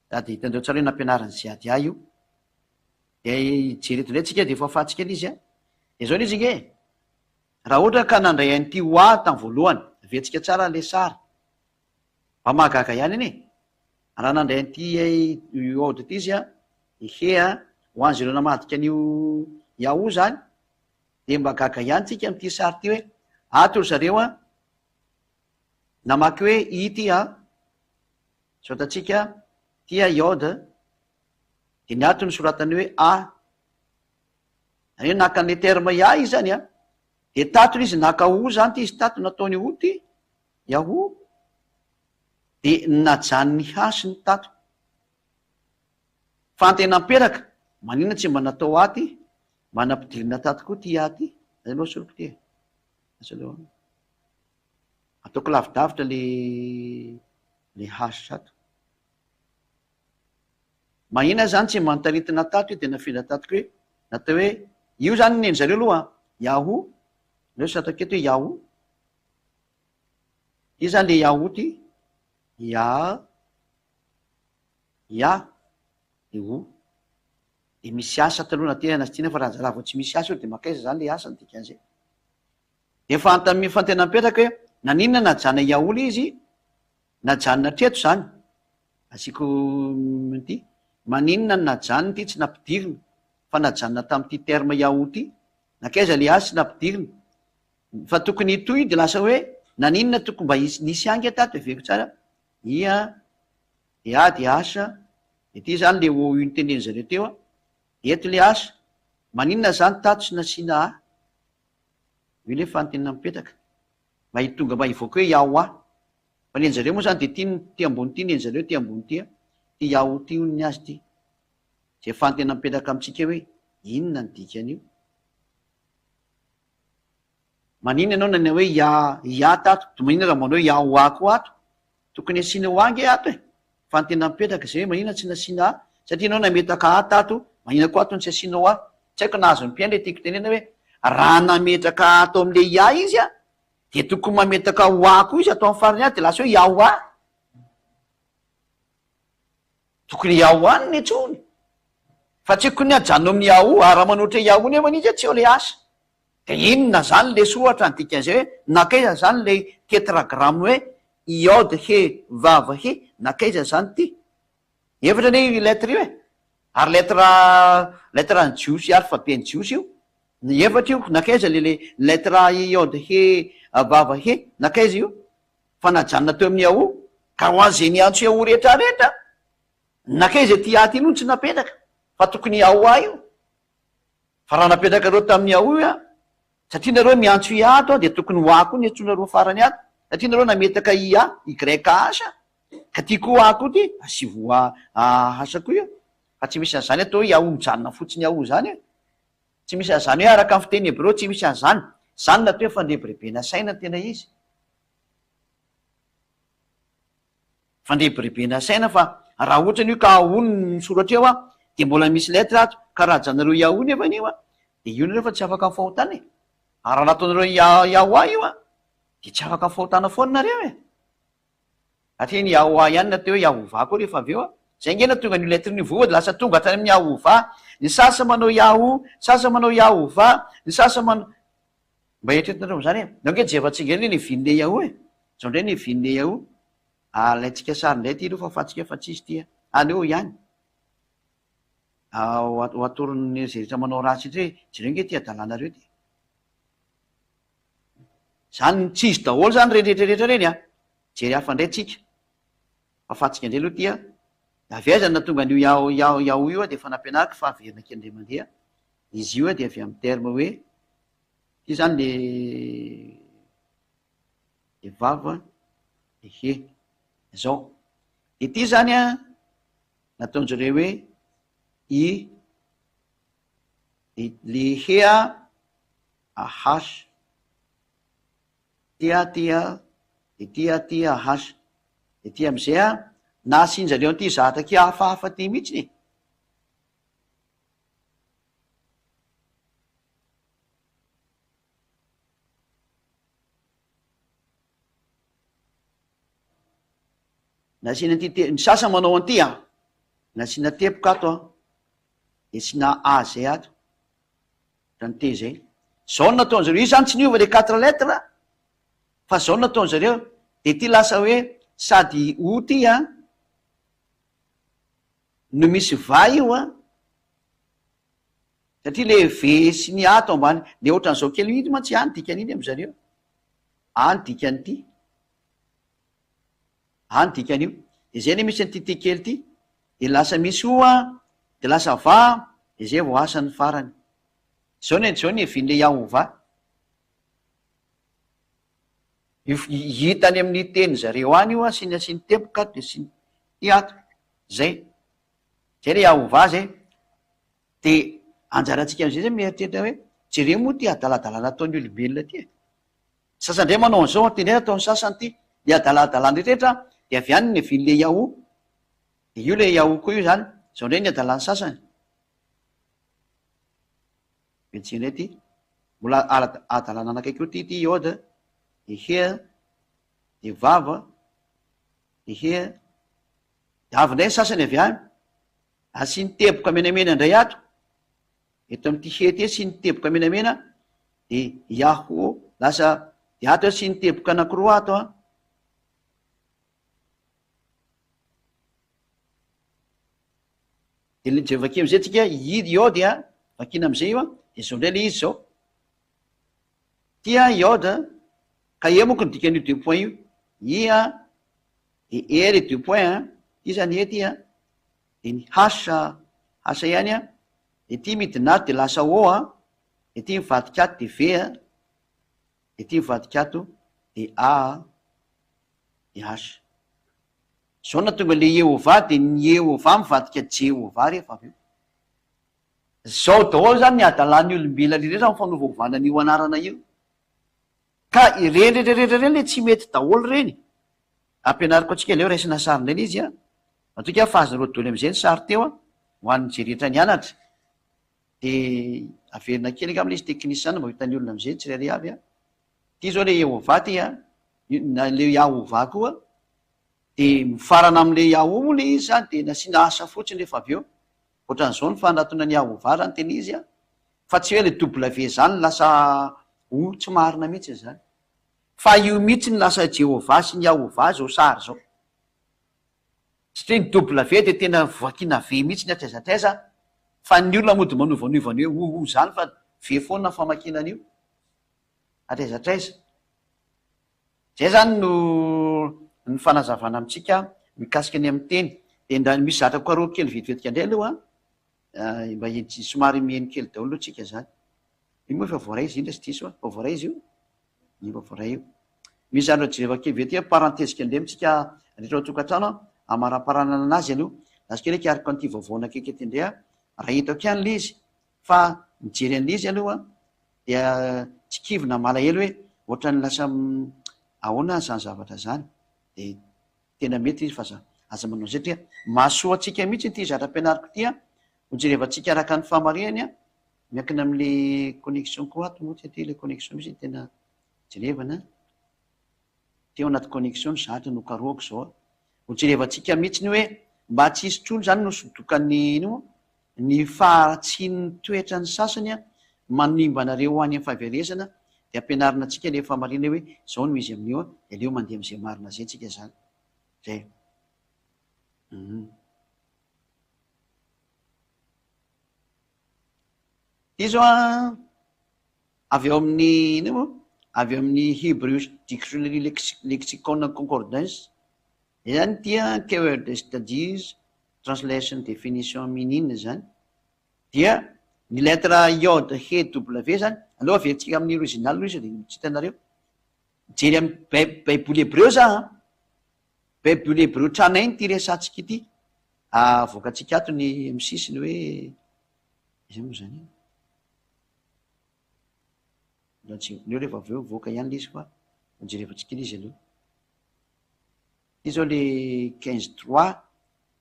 tady hitandreo tsara hoe nampianarany ziady io de jereto ndray tsika de fafatsika an'izy de zao n'izy ige raha ohatra ka nandray an'ity oa tamy voalohany vetsika tsara le sary mba mahagaga ihany ane raha nandray an'ity ode ty izy he ho any zareo namadika an'io yahoo zany de mba gaga ihany tsika am'ty sary ty hoe ato ry zareo namaky hoe ity sao tatsika tya iode de ny ato ny soratany hoe hoe naka an'le terme izy zany de tato izy naka o zany ty izy tato nataony o ty yahoo de najanony hasy ny tato fa antena mperaka manina tsy mba natao aty mba nampidirina tato koa ty aty azanao soroko ty ataoko lavidavitra le hasy sato mahina zany tsy manontaritina tato io de nafindra tatoko hoe natao hoe io zany neny zareo aloha yahoo reo sato aketo hoe yahoo io zany le yahoo ty ya de o de misy asa talohana tenana tiana fa raha zalavo tsy misy asa io de makaiza zany le asa ny dikan'izay de fantena mipetraka hoe naninona najana iaoly izy najanona treto zany asiko ty maninona najany ty tsy nampidirina fa najanona tamin'ity terme iao ty nakaiza le azy tsy nampidirina fa tokony itoy de lasa hoe naninona tokony mba nisy angy atato eveko tsara ia de asa de ty zany le o notendeny zareo teo a eto le asa maninona zany tato sy nasiana io le fantena mipetraka mba hitonga mba hivoaka hoe iao fa neny zareo moa zany de ty ambony ty neny zareo ty ambony ty ty iao ty onony azy ty zay fantena mipetraka amitsika hoe inona ny dikan'io manina ianao nana hoe ia tato de manina raha manao hoe iao ako ato tokony asiana ho angy ato e fantena mipetraka zay hoe manina tsy nasiana satria anao nametaka tato manina ko ato ny tsy asiana ho tsy haiko nahazo ny mpiaindra tiako tenena hoe raha nametraka ato am'le ia izy a de tokony mametaka ho ako izy atao amin'ny farany azy de lasa hoe iao tokony iao ny etsony fa tsy kony ajano amin'ny ao ara manoatra iao ny efa izy tsy eo le asa de inona zany le soatra ny dikan'izay hoe nakaiza zany le tetragrame hoe iode he vava he nakaiza zany ty efatra ny lettre io e ary lettre ny jiosy alphabet ny jiosy io ny efatra io nakaiza le lettre iode he vava he nakaiza io fa najanona teo amin'ny ao ka ho azy ny antso ao rehetrarehetra nakaiza ty aty ino tsy napetraka fa tokony ao io fa raha napetraka reo tamin'ny ao io a satria nareo miantso iato de tokony hoako ny antsonareo farany ato satria nareo nametaka igreka asa ka tiako ako ty asivo asako io fa tsy misy an'zany atao hoe ao mijanona fotsiny ao zany e tsy misy an'zany hoe araka ny fiteny hebreo tsy misy an'zany zany na to hoe fandrebirebena saina tena izy fandrebirebena saina fa raha ohatrany io ka aony misoratra eo a de mbola misy lettre ato ka raha janareo iao nefa anio a de io nareo fa tsy afaka mifahotana e ary raha nataonareo iao io a de tsy afaka mifahotana foana nareo e atria ny iao ihany na teo hoe iahova koa rehefa avy eo a zay ngena tonga ny lettre ny voa de lasa tonga hatrany amin'ny iahova ny sasa manao iao sasa manao iahova ny sasa manao mba eritretinareo zany e nao nge jevatsinga ny vinyle iao e zao ndray ny vinyle iao laitsika sary ndray ty ro fa fatsika fa tsisy ty aneo ihany atorony zay rehetra manao ratsy itra hoe jereo nge ty adalanareo ty zany tsy izy daholo zany rehetrarehetra reny a jery hafa ndray tsika fa fatsika ndray aloha tya avy aizany na tonga an'io iao io a de efa nampianarika fa averina kendray mandeha izy io a de avy amin'ny terme hoe ty zany le vava de he zao de ty zany a nataonjareo hoe le hea ahasa tia de tia ahasa de ty am'izay a nasinjareo an'ity zataky hafahafa ty mihitsy ny nasina ty ny sasa manao an'ity a nasina tepoka ato a de sina a zay ato ra ny te zay zao no nataon'zareo io zany tsy niova le 4 lettre fa zao no nataon'zareo de ty lasa hoe sady o ty a no misy va io a satria le ve sy ny ato ambany le ohatran'izao kely iny ma tsy any dikan'iny am'zareo any dikan'ity any dikan'io de zay ne misy an'ty ty kely ty de lasa misy o a de lasa va de zay vo asan'ny farany zao ny evin'le iahova hitany amin'ny teny zareo any io a sy ny asiny tempoka de sy ty ato zay le iahova zay de anjaratsika am'zay zay mieritreritra hoe jereo moa ty adaladalana ataon'ny olombelona ty e sasandray manao an'izao tendray ataon'ny sasany ty le adaladalana rehetrrehetra de avy any ny evin'le iao de io le iao koa io zany zao ndray ny adalany sasany vetsindray ty mbola adalana anakaiky io ty iode de hea de vava de hea de avy ndray ny sasany avy any asiny tepoka menamena indray ato eto amin'ity hety sy ny teboka menamena de iaho lasa de ato sy ny teboka anankiroa ato de je vakeo am'izay tsika iode vakina am'izay io de zao ndray le izy zao tia iode ka e moko ny dikan'io 2 point io ia de e le 2 point ty zany e ty de ny hasa ihany de ty midinato de lasa o de ty mivadikato de v de ty mivadikato de a de hasa zao na tonga le eova de ny eova mivadika jeova rehefa avy eo zao daholo zany ny adalany olombelona rehetra mifanaova io anarana io ka ireny rehetrarehetra reny le tsy mety daholo reny ampianariko atsika leo raisina sarindray izy atoka fahazaroadoly am'izay ny sary teo ho an'ny jeretra ny anatra de averina kely ka am'le izy teknisana mba hitany olona am'izay tsy rare avy ty zao le eova ty le iahova koa de mifarana am'le iaho mo le izy zany de nasiana asa fotsiny rehefa avy eo ohatran'izao ny fanatona ny ahova zany tena izy fa tsy hoe le w zany lasa tsy marina mihitsy zany fa io mihitsy ny lasa jehova sy ny ahova zao sary zao satria ny w de tena voakina ve mihitsy ny atraizatraiza fa ny olona mody manovanovany hoe zany fa ve foana famakinan'io atraizatraiza zay zany no ny fanazavana amitsika mikasika ny amin'ny teny de nda misy zatra koaroa kely vetivetika indray aloha mba somary mieny kely daholo tsika zany io moa fa voaray izy indra sy diso fa voaray izy io io voaray io misy zany jereva kely vety parentezika indray mitsika rehetra tokantrano amara-paranana anazy aloha lasika reky ariko an'ity vaovaona kekety indray raha hitako ihany le izy fa mijery an'le izy aloha dia tsy kivina malahelo hoe ohatrany lasa ahoana zany zavatra zany de tena mety izy fa aza manao satria mahasoa atsika mihitsy ty zatra-pianariko ty hojerevantsika araka ny fahamarinany miankina am'le connexion koa ato moa ty le connexion misy tena jerevana teo anaty connexion ny zatra nokaroako zao hojerevantsika mihitsy ny hoe mba tsisy trony zany no sodokany ino ny faharatsiny toetra ny sasany manimbanareo any amin'ny fahaverezana de ampianarina atsika le famarina hoe zao no izy amin'io de leo mandeha am'izay marina zay tsika zany zay ty zao avy eo amin'ny ino moa avy eo amin'ny Hebrew Dictionary Lexicon Concordance zany tia keyword studies translation definition minine zany dia ny lettre iode he w zany aloha avetsika amin'ny original loha izy de tsy hitanareo jery amin'ny baiboly hebreo za baiboly hebreo tranainy ty resatsika ity voakatsika ato ny misisiny hoe iza moa zany leo rehefa avy eo voaka ihany le izy fa jerevantsika izy aloha ty zao le 15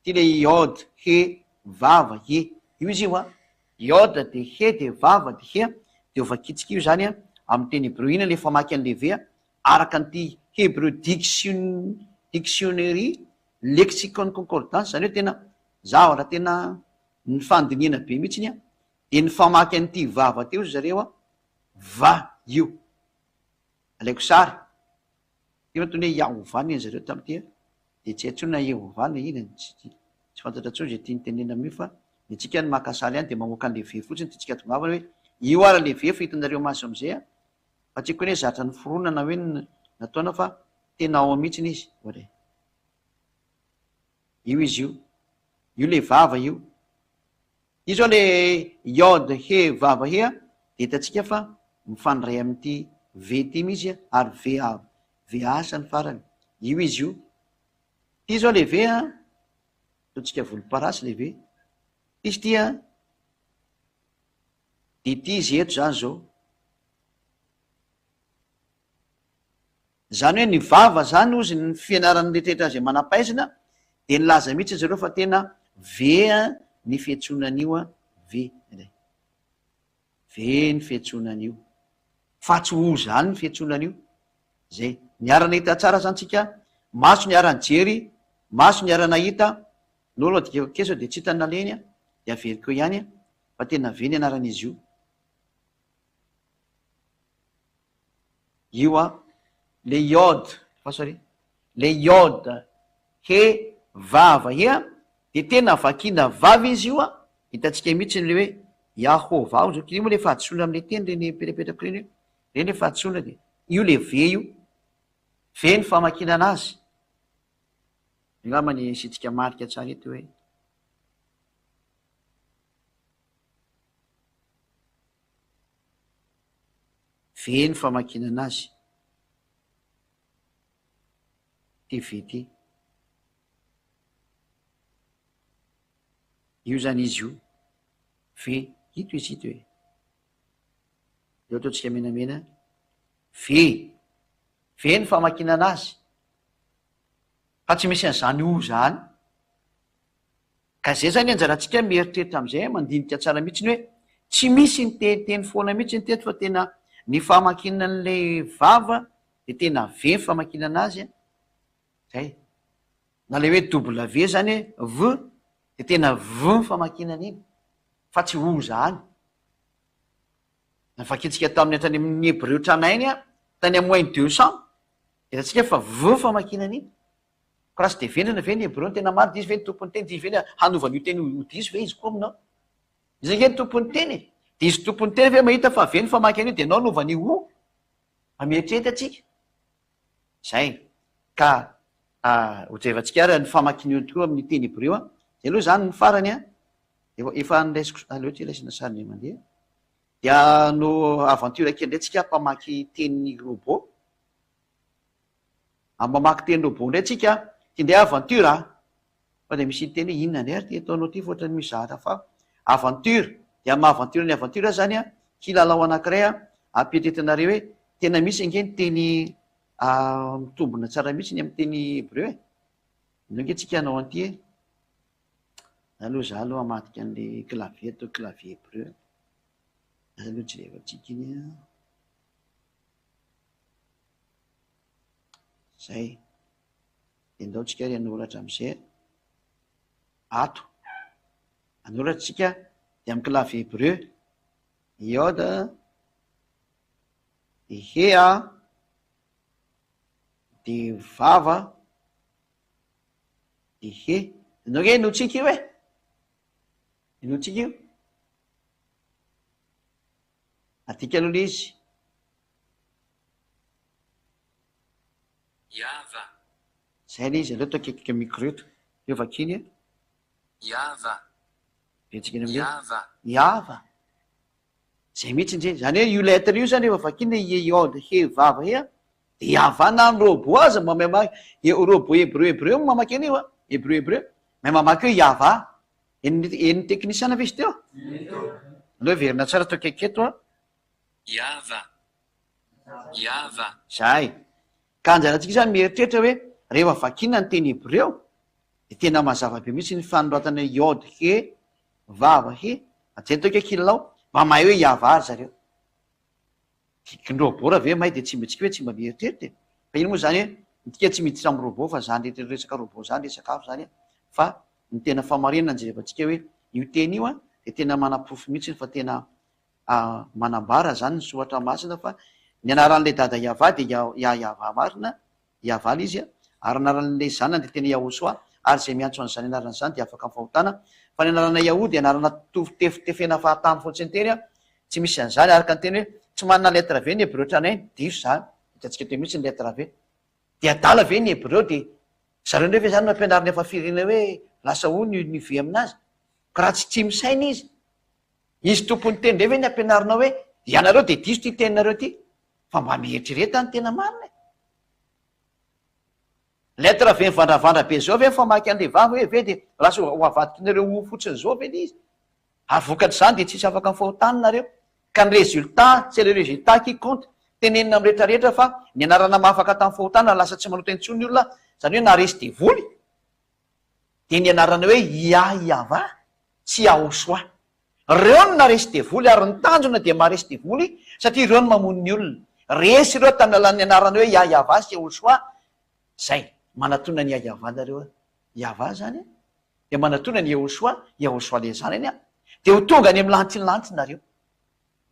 ty le iode he vava he io izy io iode de he de vava de he de ovakitsika io zany amin'ny teny hebreo ina le famaky an'le ve araka an'ity hebreu dictionary lexicon concordance zany hoe tena zavatra tena ny fandiniana be mihitsiny de ny famaky an'ity vava teo zareo va io alaiko sary ty matony hoe iahovany eny zareo tam'ty de tsy haitsona ehovany ina tsy fantatra tso zay tia nytenena mio fa ny tsika ny makasaly any de mamoaka an'le ve fotsiny ty tsika tongavana hoe io ara le ve fa hitanareo maso am'izay fa tsiko hoe zatra ny foronana hoe nataona fa tena ao mihitsiny izy oray io izy io le vava io io zao le iode he vava he de hitatsika fa mifandray amin'ity ve ty mihitsy ary ve asa ny farany io izy io ty zao le ve totsika volomparasy le ve izy tya de ty izy eto zany zao zany hoe ny vava zany ozy ny fianarany rehetrrehetra zay manampaizina de nylaza mihitsy zareo fa tena ve ny fiatsonan'io ve ny fiatsonan'io fa tsy ho zany ny fiatsonan'io zay niarana hita tsara zany tsika maso ny arany jery maso ny arana hita nolo dikkeso de tsy hitany naleny de averiko ihany fa tena veny anaran'izy io a le iode fasary le iode he vava ia de tena vakina vava izy io a hitatsika mihitsy nyle hoe Yahova zao kiny moa le fahadisoana am'le teny reny petrapetraka reny reny le fahadisoana de io le ve io ve ny famakina anazy angambany sitsika marika tsara eto hoe ve ny famakina anazy ty ve ty io zany izy io ve ito izy ito hoe eo ataotsika menamena ve ny famakina anazy fa tsy misy an'izany o zany ka zay zany anjarantsika mieritreritra am'izay mandinika tsara mihitsy ny hoe tsy misy ny teteny foana mihitsy ny teto fa tena ny famakina an'le vava de tena ve ny famakina anazy a zay na le hoe W zany hoe v de tena v ny famakina an'iny fa tsy o zany nafakitsika tamin'ny atrany amin'ny hebreo tranainy a tany amy moins 200 de tatsika fa v famakina an'iny ko raha tsy de venana ve ny hebreo ny tena maro de izy ve ny tompony teny de izy ve ny hanaovan'io teny odizy ve izy koa aminao izy nge ny tompony teny de izy tompony teny ve mahita fa ve ny famakina an'io de nao anaovany o amietrety atsika zay ka hojevatsika ary ny famakina io tokoa amin'ny teny hebreo a zay aloha zany ny farany a efa nraisiko aleoatra ilaisina sariny mandeha dia no aventure kendretsika mpamaky teny robot amamaky teny robot ndray tsika tindray aventure fa de misy teny inona ndray ary ty ataonao ty fa ohatrany misy zahatra fa aventure de ama aventure ny aventure zany a kilalao anakiray a ampietretanareo hoe tena misy nge ny teny mitombona tsara mihitsy ny amy teny hebreu e nge tsika anao anty e aloha za aloha amatika an'le clavier atao clavier hebreu aloha jerevatsika iny a zay de ndaotsika ry anoratra am'izay ato anoratsika de amy clavier hebreu iode de hea de vava de he anao nge inotsika io e inotsika io atika aloha le izy Yava. zay le izy aleo atao akekika micro eto eo vakiny e Yava. vetsika eny am'le Yava. iava zay mihitsy ndre zany hoe io lettre io zany efa vakiny iode he vava he a de iavana ny robot aza mamamaky robot hebreu mamaky an'io a hebreu mahay mamaky hoe iava eny teknisiana ve izy teo aloha verina tsara atao akeketo a Yava. Yava. zay ka anjaratsika zany mieritreritra hoe rehefa vakina ny teny hebreo de tena mazava be mihitsy ny fanoratana iode he vava he azay tao ke kilalao mba mahay hoe iava ary zareo kindrobot raha ve mahay de tsy mitsika hoe tsy mba mieritreritra fa iny moa zany hoe nitika tsy miditra amy robot fa zany resaka robot zany resakafo zany fa ny tena famarinana anjerevantsika hoe io teny io a de tena manaprofo mihitsy fa tena manambara zany ny sohatra masina fa ny anaran'le dada iava de iava marina iava izy a ary anaran'le zanany de tena yahosoa ary zay miantso an'izany anarana zany de afaka mifahotana fa ny anarana yaho de anarana tefitefena fahatamy fotsiny teny a tsy misy an'izany araka ny teny hoe tsy manana lettre ve ny hebreu tranainy diso zany hitatsika te mihitsy ny lettre ve de adala ve ny hebreu de zareo ndrey ve zany mampianariny efa firina hoe lasa o ny ve aminazy ka raha tsy misaina izy tompony teny ndray ve ny ampianarinao hoe ianareo de diso ty teninareo ty fa mba mieritrireta ny tena marina lettre ve mivandravandra be zao ve famaky an'le vava hoe ve de lasa ho avadikinareo o fotsiny zao ve le izy ary vokatry zany de tsisy afaka mifahotaninareo ka ny résultat c'est le résultat qui compte tenenina am rehetrarehetra fa ny anarana mahafaka tamin'ny fahotana lasa tsy manota intsony olona zany hoe naresy de voly de ny anarana hoe iava tsy ahosoa reo no naresy de voly ary ny tanjona de maharesy de voly satria ireo no mamono ny olona resy ireo tamin'ny alan'ny anarana hoe iava sy ahosoa zay manatona ny iava nareo iava zany de manatona ny ahosoa le zany any a dia ho tonga any amin'ny lantinylanty nareo.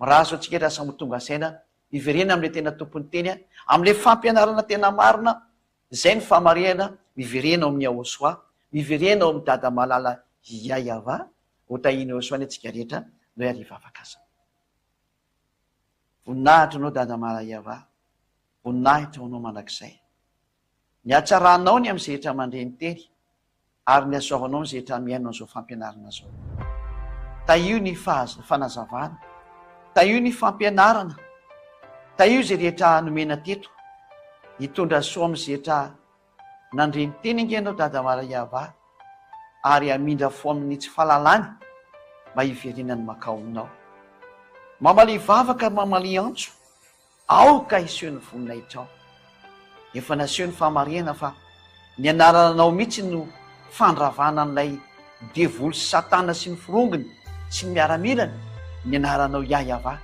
Mirazo antsika rasa mo tonga saina miverena amin'le tena tompony teny a, amin'le fampianarana tena marina, zay ny famarihana miverena ao amin'ny Ahosoa, miverena ao amin'ny dada malala Yahava, ho tahiny Ahosoa ny antsika rehetra no hariva afaka aza. Voninahitra anao dada malala Yahava, voninahitra anao mandrakizay. Ny hatsaranao ny amin'ny rehetra mandreny teny, ary ny asoavanao ny rehetra miaino an'izao fampianarana zao. Taio ny fanazavana, taio ny fampianarana, taio zay rehetra nomena teto, hitondra soa amin'ny rehetra nandreny teny ingenao dada malala Yahava, ary amindra fo amin'ny tsy fahalalany mba hiverenany makaominao. Mamaly vavaka mamaly antso, aoka iseho ny voninahitra ao. Efa naseho ny famarihana fa ny anarananao mihitsy no fandravana n'ilay devoly satana sy ny firongony sy ny miaramilany, ny anaranao Yahava.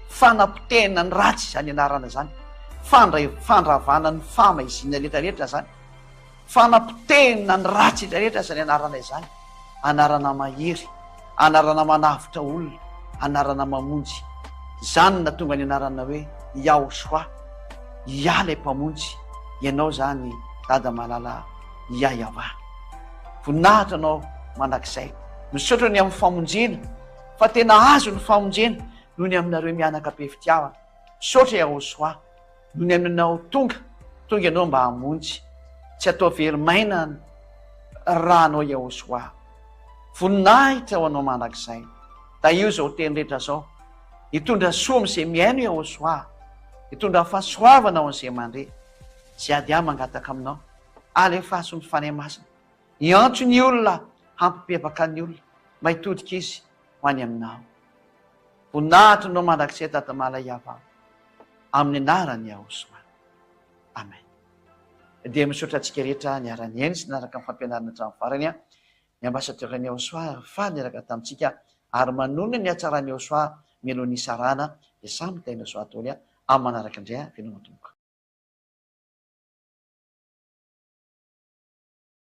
Fanapotehana ny ratsy izany anarana zany, fandravana ny famaiziana rehetrarehetra zany, fanapotehana ny ratsy rehetrarehetra zany anarana izany. Anarana mahery, anarana manavitra olona, anarana mamonjy. Zany na tonga ny anarana hoe Yahosoa, ilay mpamonjy. Ianao zany dada malala Yahava. Voninahitra anao mandrakizay, misaotra ny amin'ny famonjena, fa tena azo ny famonjena noho ny aminareo mianaka be fitiavana. Misaotra Yahosoa, noho ny aminao tonga ianao mba hamonjy, tsy atao verimaina raha anao Yahosoa. Voninahitra ho anao mandrakizay, da io zao teny rehetra zao, hitondra soa amin'izay miaino Yahosoa, hitondra fahasoavana ao an'izay mandre. Ziady ahy mangataka aminao, alefaso ny fanahy masina, iantso ny olona hampipevaka ny olona, mba hitodika izy ho any aminao. Voninahitra anao mandrakizay dada malala Yahava, amin'ny anarany Yahosoa. Amen. Dia misaotra antsika rehetra niarany eny sy naraka amin'ny fampianarana hatramin'ny farany a, ny ambasadera Yahosoa fa niraka tamintsika, ary manonona ny hatsarany Yahosoa mialohan'ny isarana dia samy taina Yahosoa ataony a, amin'ny manaraka indray a, fianona tomboka.